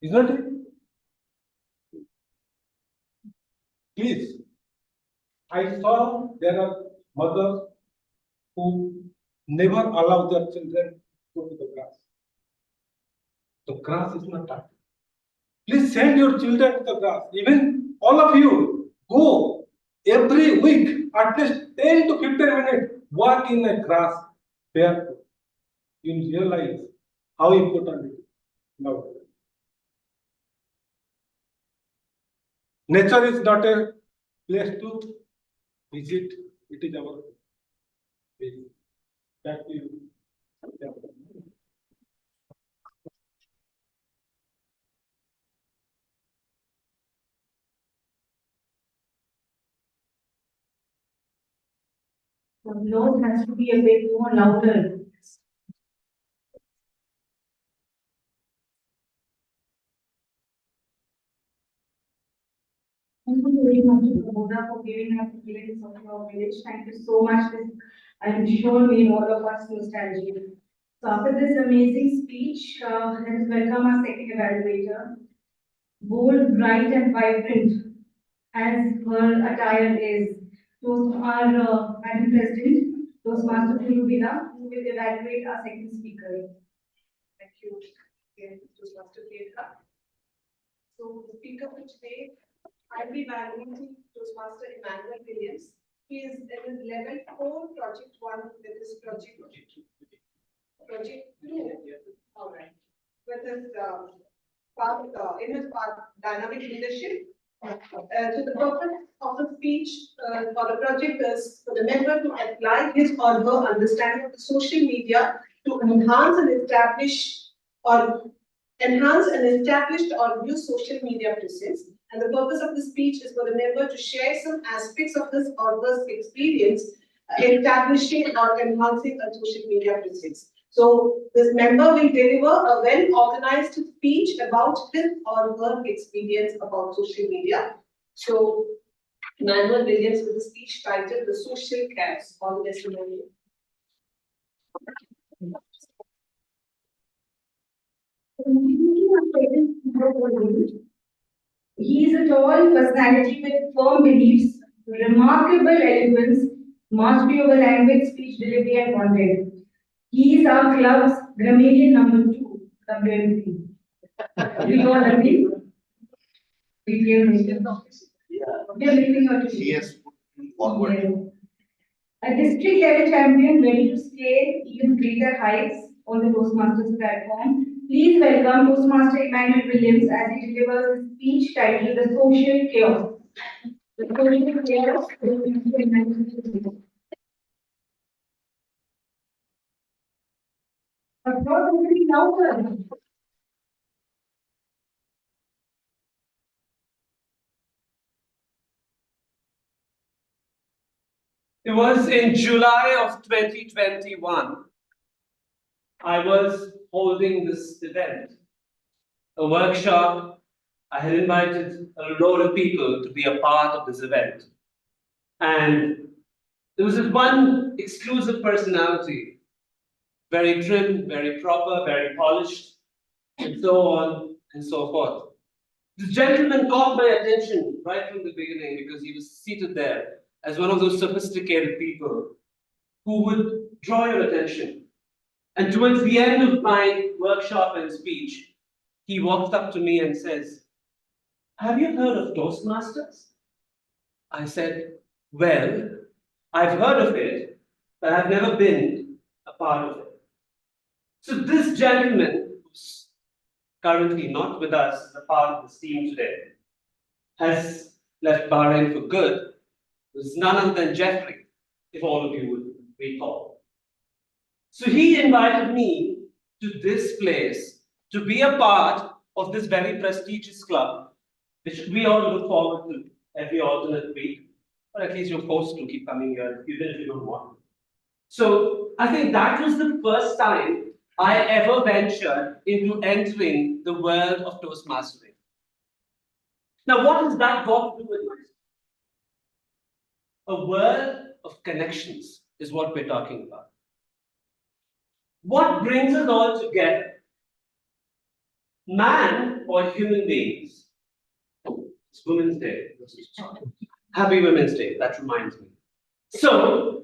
Isn't it? Please. I saw there are mothers who never allow their children to go to the grass. The grass is not touched. Please send your children to the grass. Even all of you, go every week, at least 10 to 15 minutes, walk in the grass barefoot. You realize how important it is now. Nature is not a place to visit, it is our place. Back to you. Yeah. The applause has to be a bit more louder. Thank you very much, Praboda, for giving us a glimpse of your village. Thank you so much. This, I'm sure, made all of us nostalgic. So after this amazing speech, let us welcome our second evaluator. Bold, bright, and vibrant as her attire is. Those are Madam President, Toastmaster Meeting, who will evaluate our second speaker. Thank you, Toastmaster Meeting. So the speaker for today, I'll be evaluating Toastmaster Emmanuel Williams. He is in his level 4, project 1 with his project 2. All right. With his in his part dynamic leadership. So the purpose of the speech or the project is for the member to apply his or her understanding of the social media to enhance an established or new social media presence. And the purpose of the speech is for the member to share some aspects of his or her experience establishing or enhancing a social media presence. So this member will deliver a well-organized speech about his or her experience about social media. So Emmanuel Williams with a speech titled The Social Chaos on Testimony. He is a tall personality with firm beliefs, remarkable eloquence, mastery over language, speech delivery, and content. He is our club's grammarian number 2, WMC. We all agree? We are making her She has put forward. A district level champion ready to scale even greater heights on the Toastmasters platform. Please welcome Toastmaster Emmanuel Williams as he delivers his speech titled The Social Chaos. The Social Chaos. Applause will be louder. It was in July of 2021. I was holding this event, a workshop. I had invited a lot of people to be a part of this event. And there was this one exclusive personality, very trim, very proper, very polished, and so on and so forth. This gentleman caught my attention right from the beginning because he was seated there as one of those sophisticated people who would draw your attention. And towards the end of my workshop and speech, he walked up to me and says, "Have you heard of Toastmasters?" I said, "Well, I've heard of it, but I've never been a part of it." So this gentleman, who's currently not with us as a part of this team today, has left Bahrain for good was none other than Jeffrey, if all of you would recall. So he invited me to this place to be a part of this very prestigious club, which we all look forward to every alternate week, or at least you're forced to keep coming here, even if you don't want to. So I think that was the first time I ever ventured into entering the world of Toastmastering. Now, what has that got to do with myself? A world of connections is what we're talking about. What brings us all together? Man or human beings? Oh, it's Women's Day. Happy Women's Day, that reminds me. So,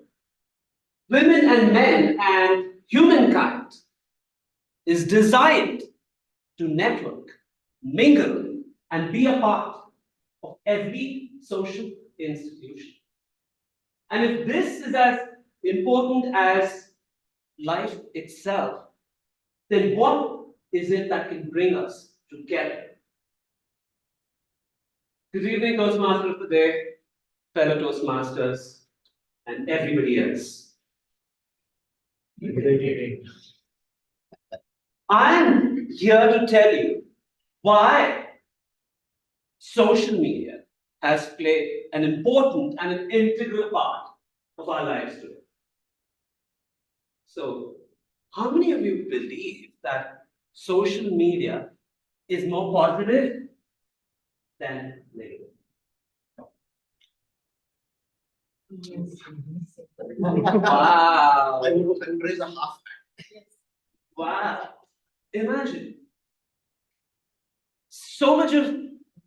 women and men and humankind is designed to network, mingle, and be a part of every social institution. And if this is as important as life itself, then what is it that can bring us together? Good evening, Toastmaster of the day, fellow Toastmasters, and everybody else. I'm here to tell you why social media has played an important and an integral part of our lives today. So, how many of you believe that social media is more positive than negative? Wow. I would raise a half. Wow. Imagine so much of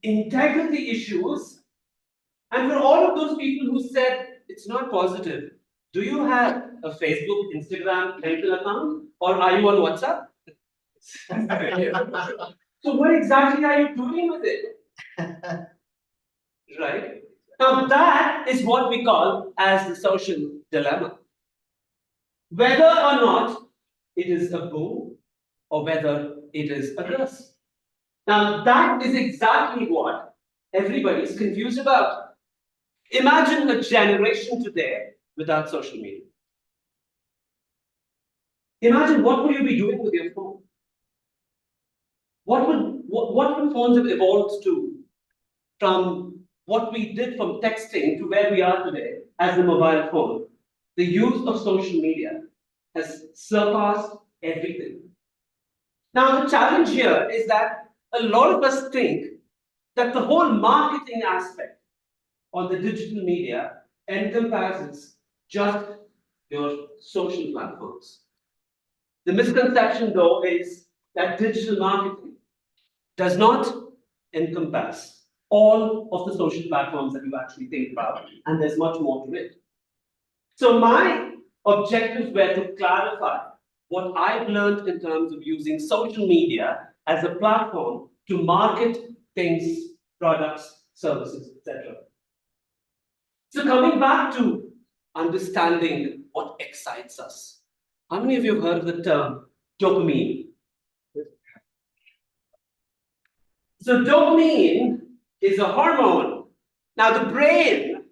integrity issues, and for all of those people who said it's not positive, do you have a Facebook, Instagram, mental account, or are you on WhatsApp? So what exactly are you doing with it? Right? Now that is what we call as the social dilemma. Whether or not it is a boom or whether it is a curse. Now that is exactly what everybody is confused about. Imagine a generation today without social media. Imagine what would you be doing with your phone? What would phones have evolved to from what we did from texting to where we are today as the mobile phone? The use of social media has surpassed everything. Now, the challenge here is that a lot of us think that the whole marketing aspect on the digital media encompasses just your social platforms. The misconception, though, is that digital marketing does not encompass all of the social platforms that you actually think about, and there's much more to it. So my objectives were to clarify what I've learned in terms of using social media as a platform to market things, products, services, etc. So coming back to understanding what excites us. How many of you have heard of the term dopamine? So dopamine is a hormone. Now the brain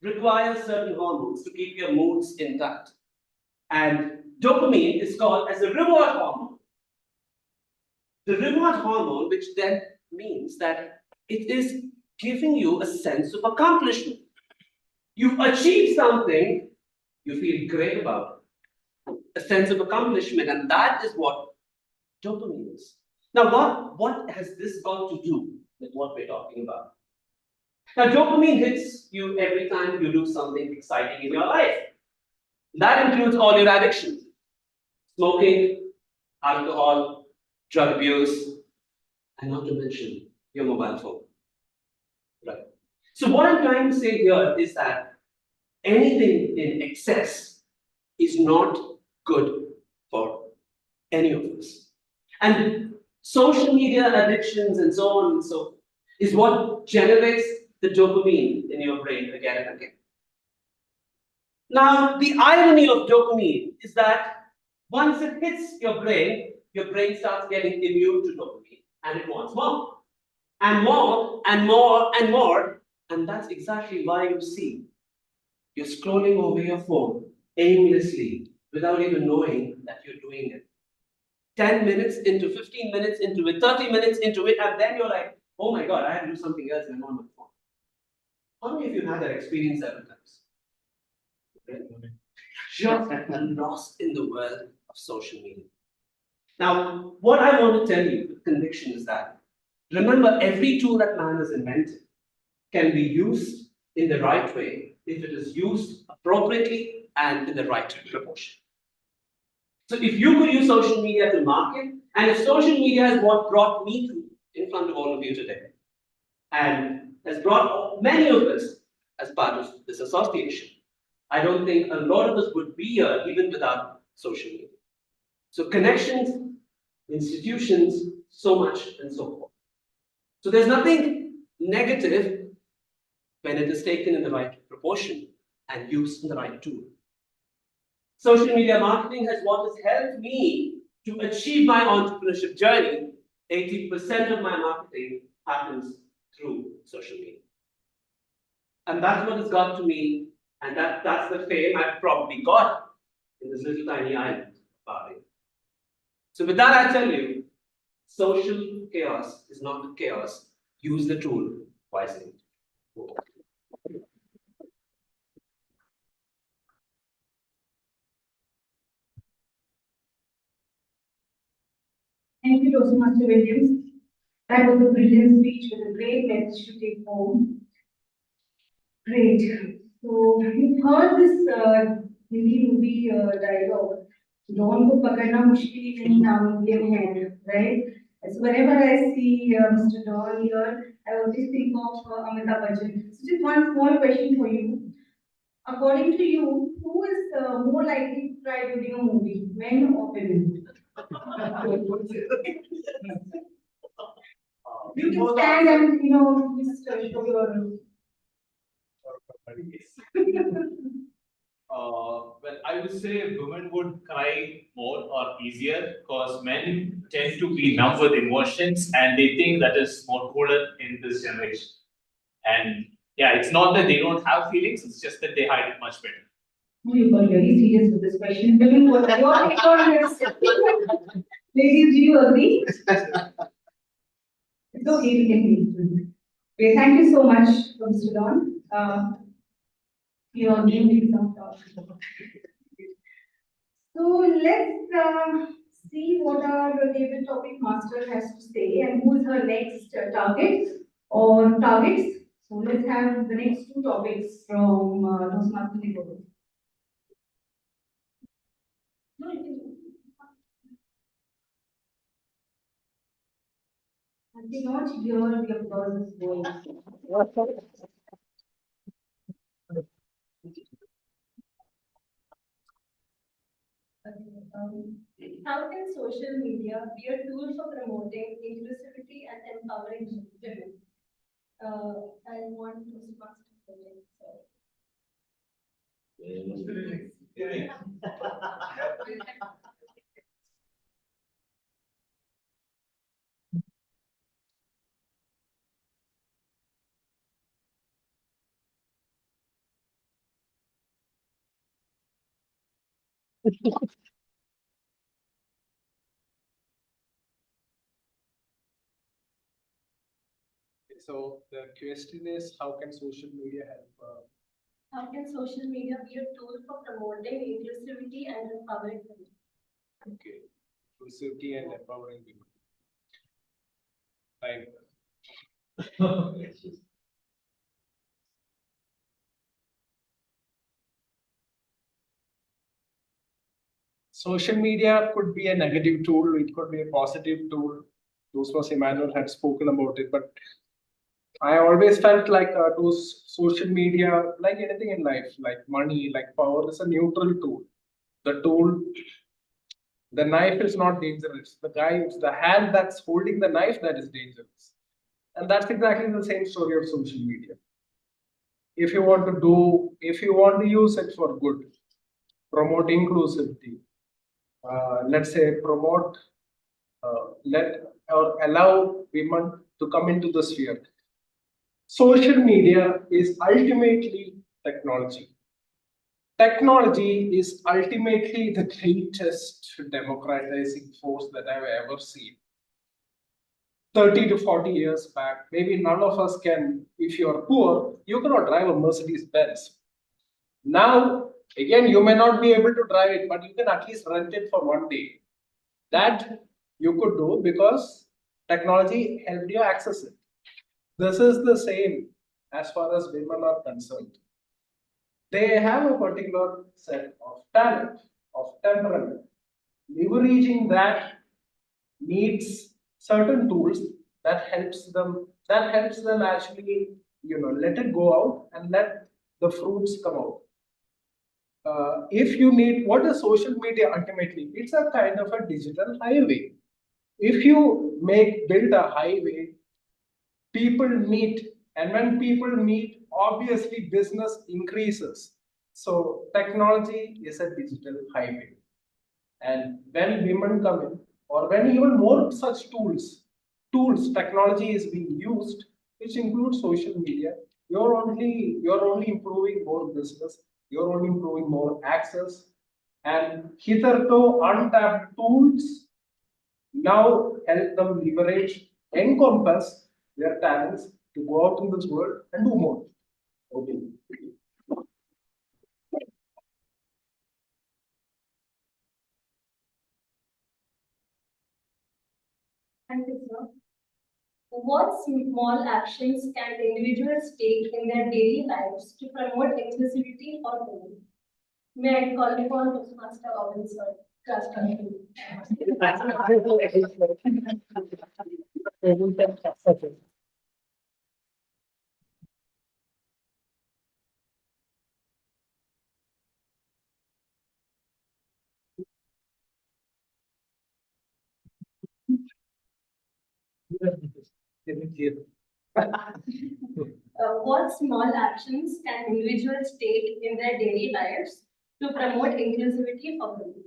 requires certain hormones to keep your moods intact. And dopamine is called as a reward hormone. The reward hormone, which then means that it is giving you a sense of accomplishment. You've achieved something, you feel great about it. A sense of accomplishment, and that is what dopamine is. Now, what has this got to do with what we're talking about? Now, dopamine hits you every time you do something exciting in your life. That includes all your addictions. Smoking, alcohol, drug abuse, and not to mention your mobile phone. Right. So what I'm trying to say here is that anything in excess is not good for any of us. And social media addictions and so on and so forth is what generates the dopamine in your brain again and again. Now, the irony of dopamine is that once it hits your brain starts getting immune to dopamine and it wants more. and more and more and more. And that's exactly why you see you're scrolling over your phone aimlessly without even knowing that you're doing it. 10 minutes into 15 minutes into it, 30 minutes into it, and then you're like, oh my God, I have to do something else and I'm on my phone. How many of you had that experience several times? Just lost in the world of social media. Now, what I want to tell you with conviction is that, remember, every tool that man has invented can be used in the right way if it is used appropriately and in the right proportion. So if you could use social media to market, and if social media is what brought me to in front of all of you today, and has brought many of us as part of this association, I don't think a lot of us would be here even without social media. So connections, institutions, so much and so forth. So there's nothing negative when it is taken in the right proportion and used in the right tool. Social media marketing has what has helped me to achieve my entrepreneurship journey. 80% of my marketing happens through social media. And that's what has got to me, and that's the fame I've probably got in this little tiny island of Bali. So with that, I tell you, social chaos is not the chaos. Use the tool wisely. Thank you, Toastmaster Williams. That was a brilliant speech with a great message to take home. Great. So you've heard this Hindi movie dialogue. Dawn ko pakadna mushkil hi nahi namumkin hai, right? So whenever I see Mr. Dawn here, I always think of Amitabh Bachchan. So just one small question for you. According to you, who is more likely to try doing a movie, men or women? You can stand and just show your. Well, I would say women would cry more or easier because men tend to be numb with emotions and they think that is more cooler in this generation. And yeah, it's not that they don't have feelings, it's just that they hide it much better. Oh, you got very serious with this question. Women, what your take on this? Ladies, do you agree? It's okay, we can be. Okay, thank you so much, Mr. Don. Your name will some talk. So let's see what our table topic master has to say and who is her next target or targets. So let's have the next two topics from Toastmaster Nicholas. No, you can. I cannot hear the applause voice. How can social media be a tool for promoting inclusivity and empowering women? I want to So the question is, how can social media help? How can social media be a tool for promoting inclusivity and empowering women? Okay, inclusivity and empowering people. Fine. Social media could be a negative tool, it could be a positive tool. Those was Emmanuel had spoken about it, but I always felt like those social media, like anything in life, like money, like power, is a neutral tool. The tool, the knife is not dangerous. The guy, it's the hand that's holding the knife that is dangerous. And that's exactly the same story of social media. If you want to use it for good, promote inclusivity, let's say promote, let or allow women to come into the sphere. Social media is ultimately technology. Technology is ultimately the greatest democratizing force that I've ever seen. 30 to 40 years back, maybe none of us can, if you're poor, you cannot drive a Mercedes Benz. Now, again, you may not be able to drive it, but you can at least rent it for one day. That you could do because technology helped you access it. This is the same as far as women are concerned. They have a particular set of talent, of temperament. Leveraging that needs certain tools that helps them actually, let it go out and let the fruits come out. If you need, what is social media ultimately? It's a kind of a digital highway. If you build a highway, people meet, and when people meet, obviously business increases. So technology is a digital highway. And when women come in, or when even more such technology is being used, which includes social media, you're only improving more business, you're only improving more access, and hitherto untapped tools now help them leverage, encompass their talents to go out in this world and do more. Okay. Thank you, sir. What small actions can individuals take in their daily lives to promote inclusivity for women? May I call upon Toastmaster Robin, sir, class continue. What small actions can individuals take in their daily lives to promote inclusivity for women?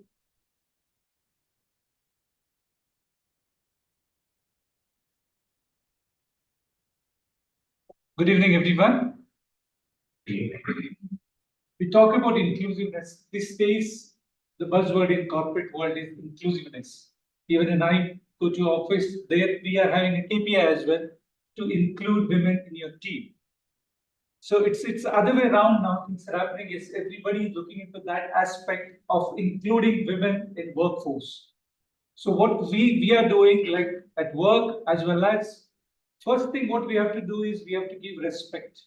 Good evening, everyone. We talk about inclusiveness. These days, the buzzword in corporate world is inclusiveness. Even when I go to office, there we are having a KPI as well to include women in your team. So it's the other way around now. Things are happening is everybody is looking into that aspect of including women in workforce. So what we are doing, like at work as well as, first thing what we have to do is we have to give respect.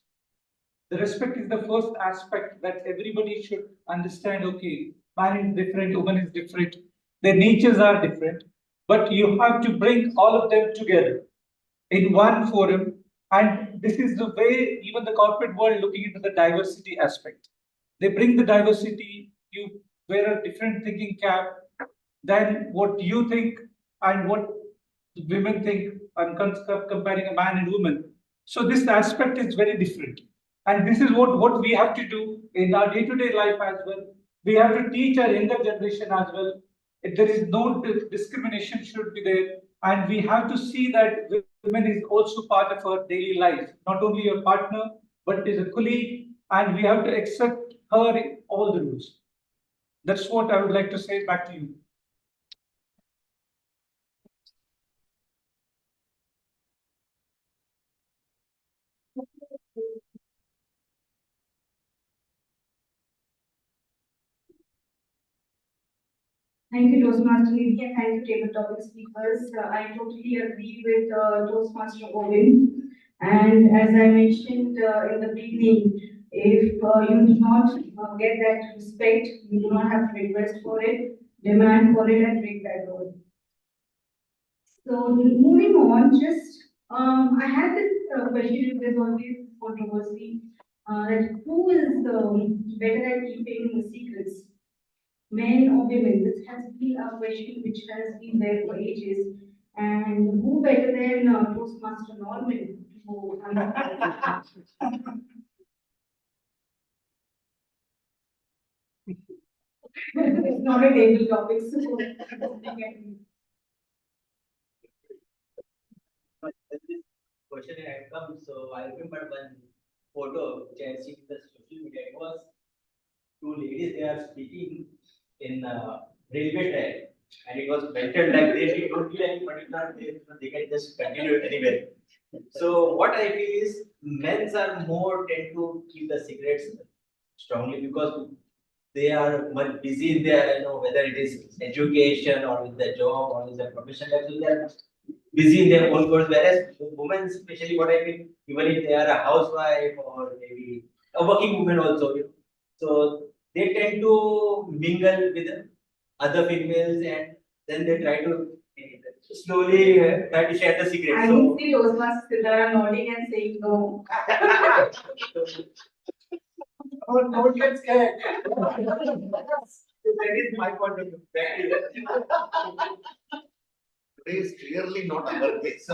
The respect is the first aspect that everybody should understand. Okay, man is different, woman is different, their natures are different, but you have to bring all of them together in one forum. And this is the way even the corporate world looking into the diversity aspect. They bring the diversity, you wear a different thinking cap than what you think and what women think, and comparing a man and woman. So this aspect is very different. And this is what we have to do in our day-to-day life as well. We have to teach our younger generation as well. If there is no discrimination should be there. And we have to see that women is also part of our daily life, not only your partner, but is a colleague, and we have to accept her in all the rules. That's what I would like to say. Back to you. Thank you, Toastmaster Meeting, and thank you, table topic speakers. I totally agree with Toastmaster Owen. And as I mentioned in the beginning, if you do not get that respect, you do not have to request for it, demand for it, and break that rule. So moving on, I had this question. There's always controversy that who is better at keeping secrets, men or women? This has been a question which has been there for ages. And who better than Toastmaster Norman to it's not a table topic, so question had come, so I remember one photo which I had seen in the social media. It was two ladies, they are speaking in railway track, and it was mentioned like they don't need any particular place, they can just continue it anywhere. So what I feel is men's are more tend to keep the cigarettes strongly because they are much busy in their, whether it is education or with their job or with their profession, so they are busy in their own course, whereas women, especially what I mean, even if they are a housewife or maybe a working woman also, so they tend to mingle with other females and then they try to slowly try to share the secret. I So, see Toastmasters Siddhara nodding and saying no. don't get scared. That is my point of view. Today is clearly not our case, so.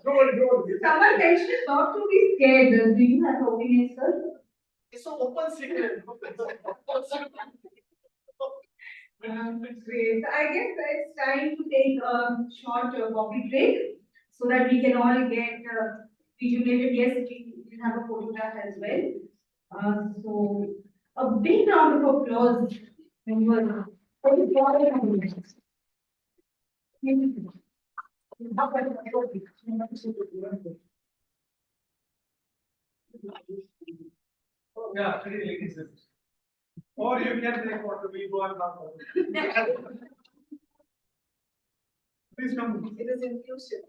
Someone mentioned not to be scared. Do you have opinion, sir? It's an open secret. Great. I guess it's time to take a short coffee break so that we can all get rejuvenated. Yes, we have a photograph as well. So a big round of applause. Yeah, pretty ladies. Or you can take water, we go and have water. Please come. It is inclusive.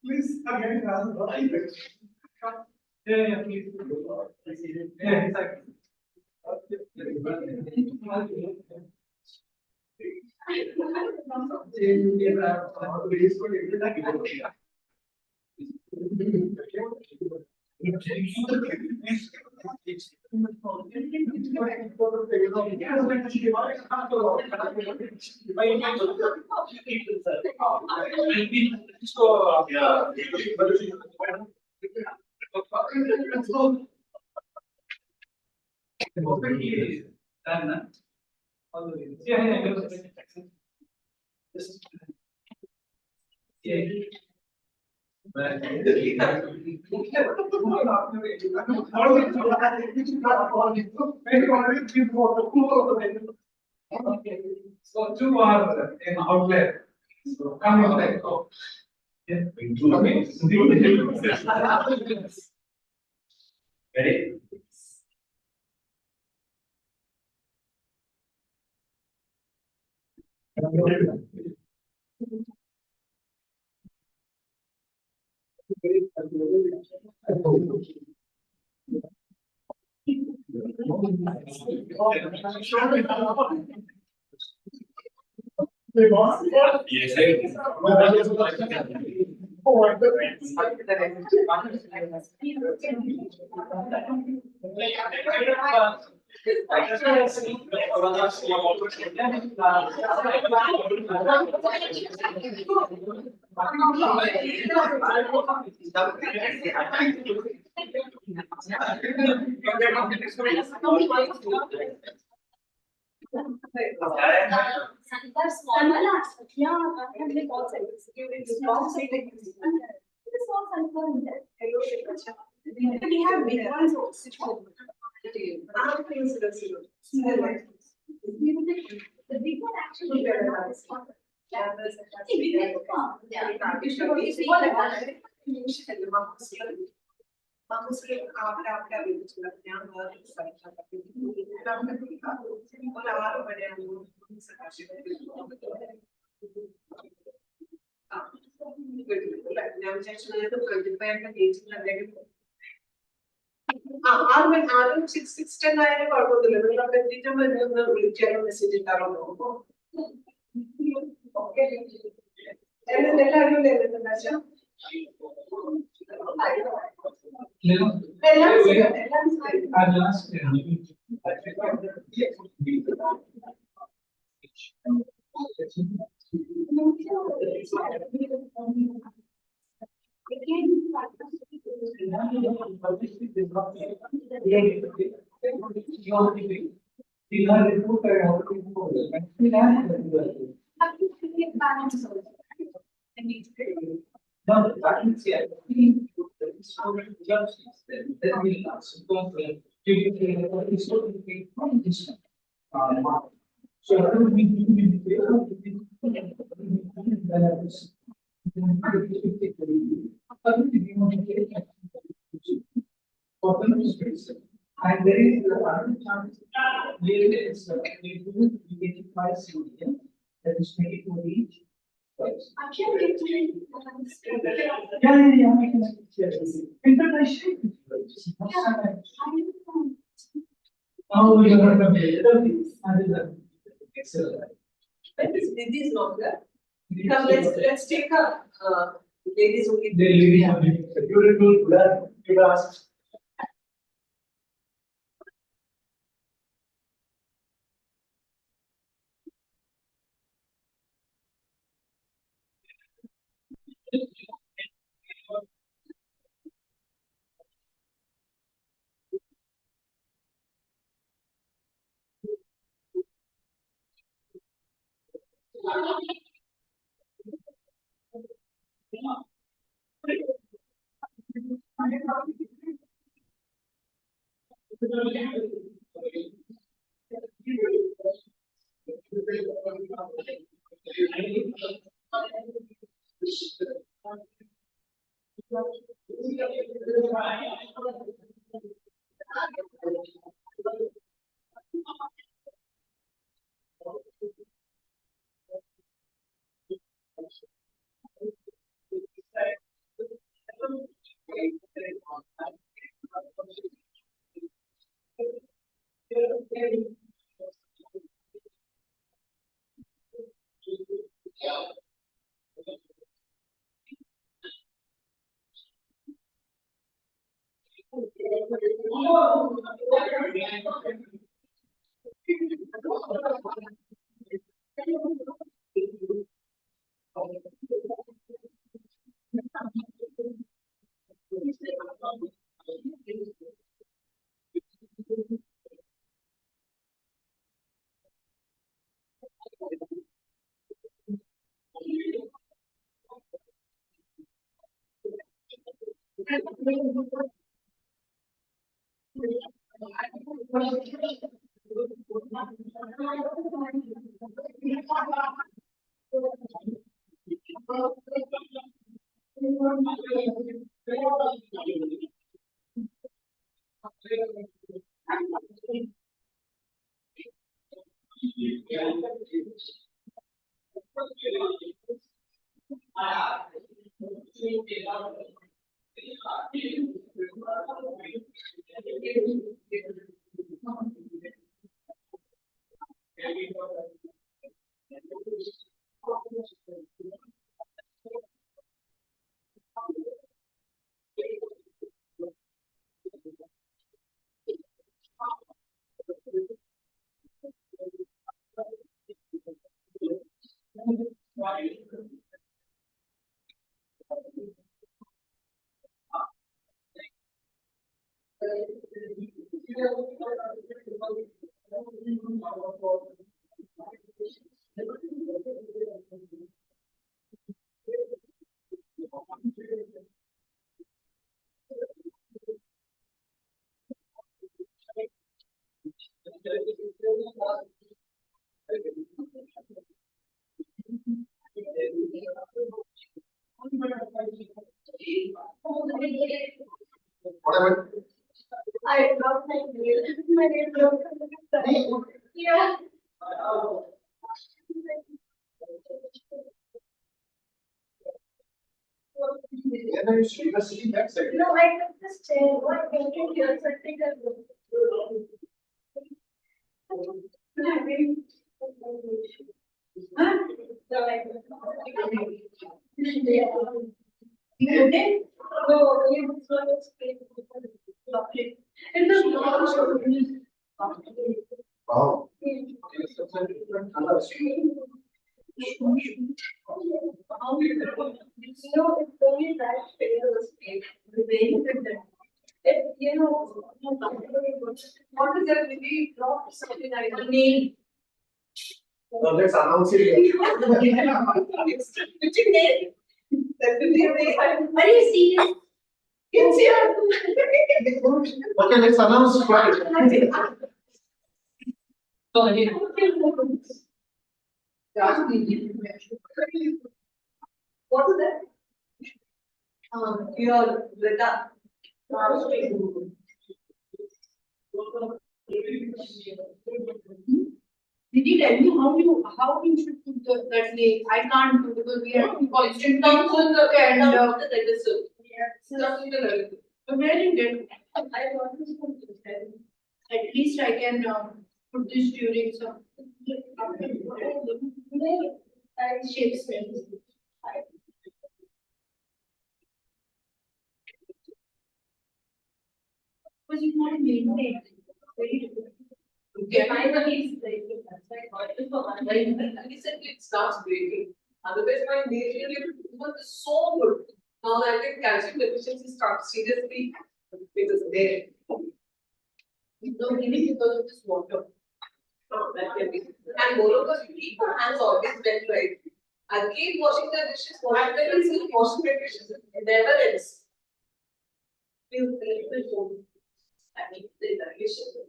Please, again, yeah, please. Yeah, exactly. Okay, so two are in outlet. So come on, let's go. Yeah. Ready? We have big ones also. Other things that The big one actually. ആരും 610 ആയാലും കുഴപ്പമൊന്നുമില്ല നിങ്ങളൊക്കെ എത്തിയിട്ടുമ്പോൾ ഒന്ന് വിളിക്കാനോ message ഇട്ടാലോ നോക്കും okay എല്ലാവരും We learn it too, how to improve it. And we learn it. Have to create balance also. And it's great. No, that means, yeah, we put the instrument jumps, then we suppose the typically so we from this. So how do we do and there is another chance, really it's, we do, we get five CDM, that is make it to each. I can't get to it. Yeah, I can share this. In fact, I shared it. Oh, you're not available. Excellent. When is Nidhi's longer? Come, let's take a, ladies only. The lady, you will do, you ask. Whatever. I love my nail. My nail broke on the side. Yeah. Yeah, you should see that side. No, I took this chair. What painted here? So I think I'll go. Huh? So I you did? No, you was not explaining. It was not. Wow. It's such a different color. No, it's only that the very good. If you know, what is is that we dropped something like a name. Let's announce it. Which name? Definitely. Are you serious? It's here. Okay, let's announce first. What is that? Your Rita. Did you tell me how you should put that name? I can't do because we are constant Comes in the and register. Comes in the register. but where you get? I got this one. At least I can put this during some. Shapes. Because you can't maintain. Very difficult. Okay, my one is like, that's why I got it for one. Like, recently it starts breaking. Otherwise, my nature was so good. Now that I think calcium deficiency starts seriously, it is there. No, even because of this water. That can be. And moreover, you keep your hands always wet, right? I keep washing the dishes, washing the dishes, washing the dishes, it never ends. Feel a little bit full. I mean, the digestion.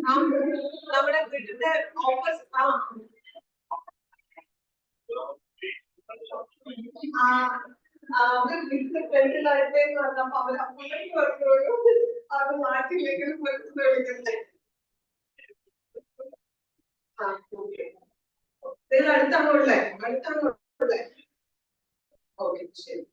നമ്മുടെ വീട്ടിന്റെ opposite അവർ വീട്ടിന്റെ ഫ്രണ്ടിലായിട്ടേന്ന് പറഞ്ഞപ്പോ അവർ അപ്പോഴേക്ക് പറഞ്ഞോളൂ അത് മാറ്റില്ലെങ്കിൽ മനസ്സിൽ വിളിക്കണ്ടേ അടുത്താണ് ഉള്ളേ ഓക്കെ ശരി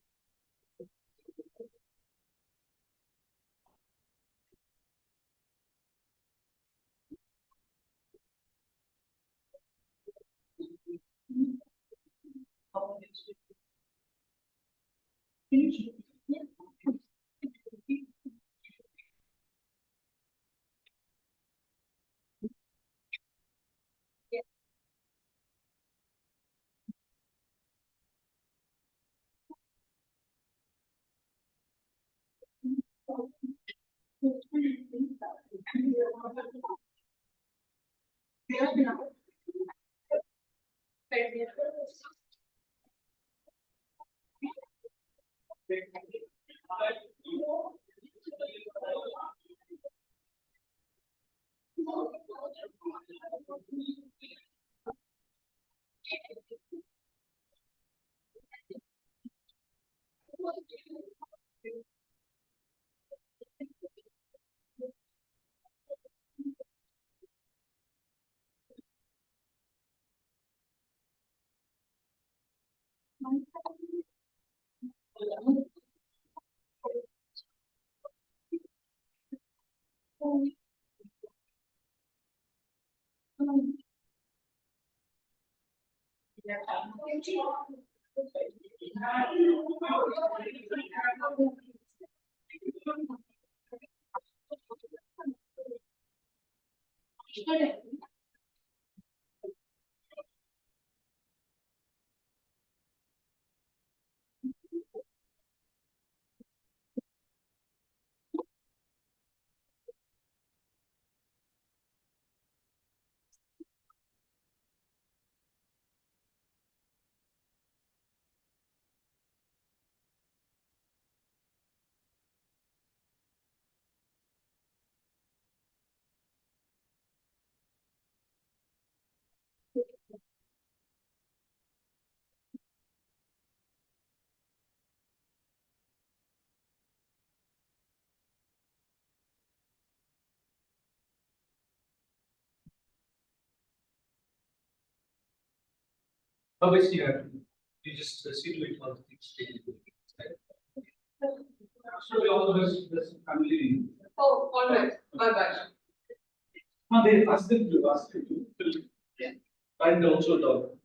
Obviously, you just see to it all the things. So we all this family. Oh, all right, bye-bye. They ask them to fill. Yeah. And also dog.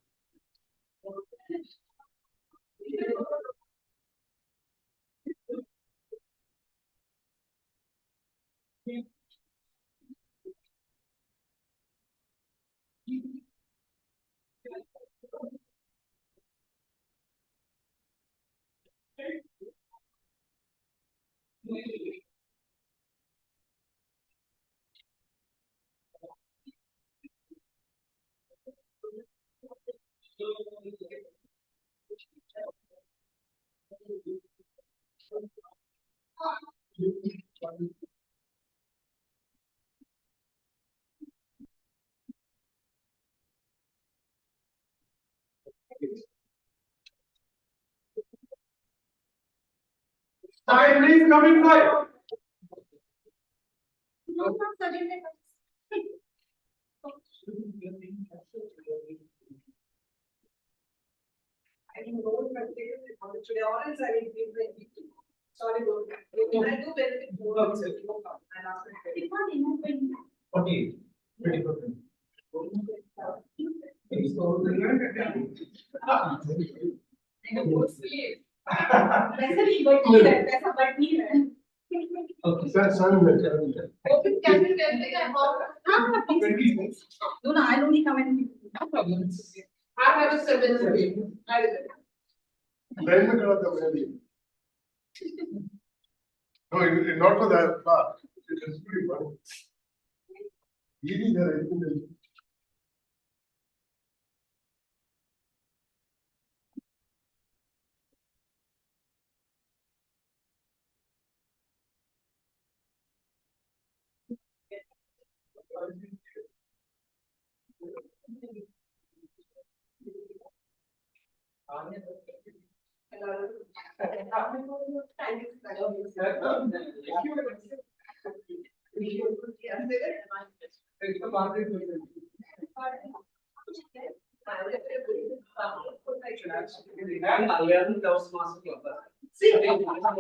Okay, please come inside. I don't know if I'm taking it on today, or else I will give the. Sorry about that. I do benefit more. So you know, and ask me. It's not enough. 40, 20%. वैसे भी बटनी है, पैसा बटनी है। Okay. Open cabinet, everything I bought. No, no, I'll only come and. No problem. I have a 7 today. I did it. Then we got the melody. No, not for that part. It is pretty funny. Really, there is. Toastmaster Club. See, Toastmaster Club.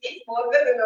It's more than enough.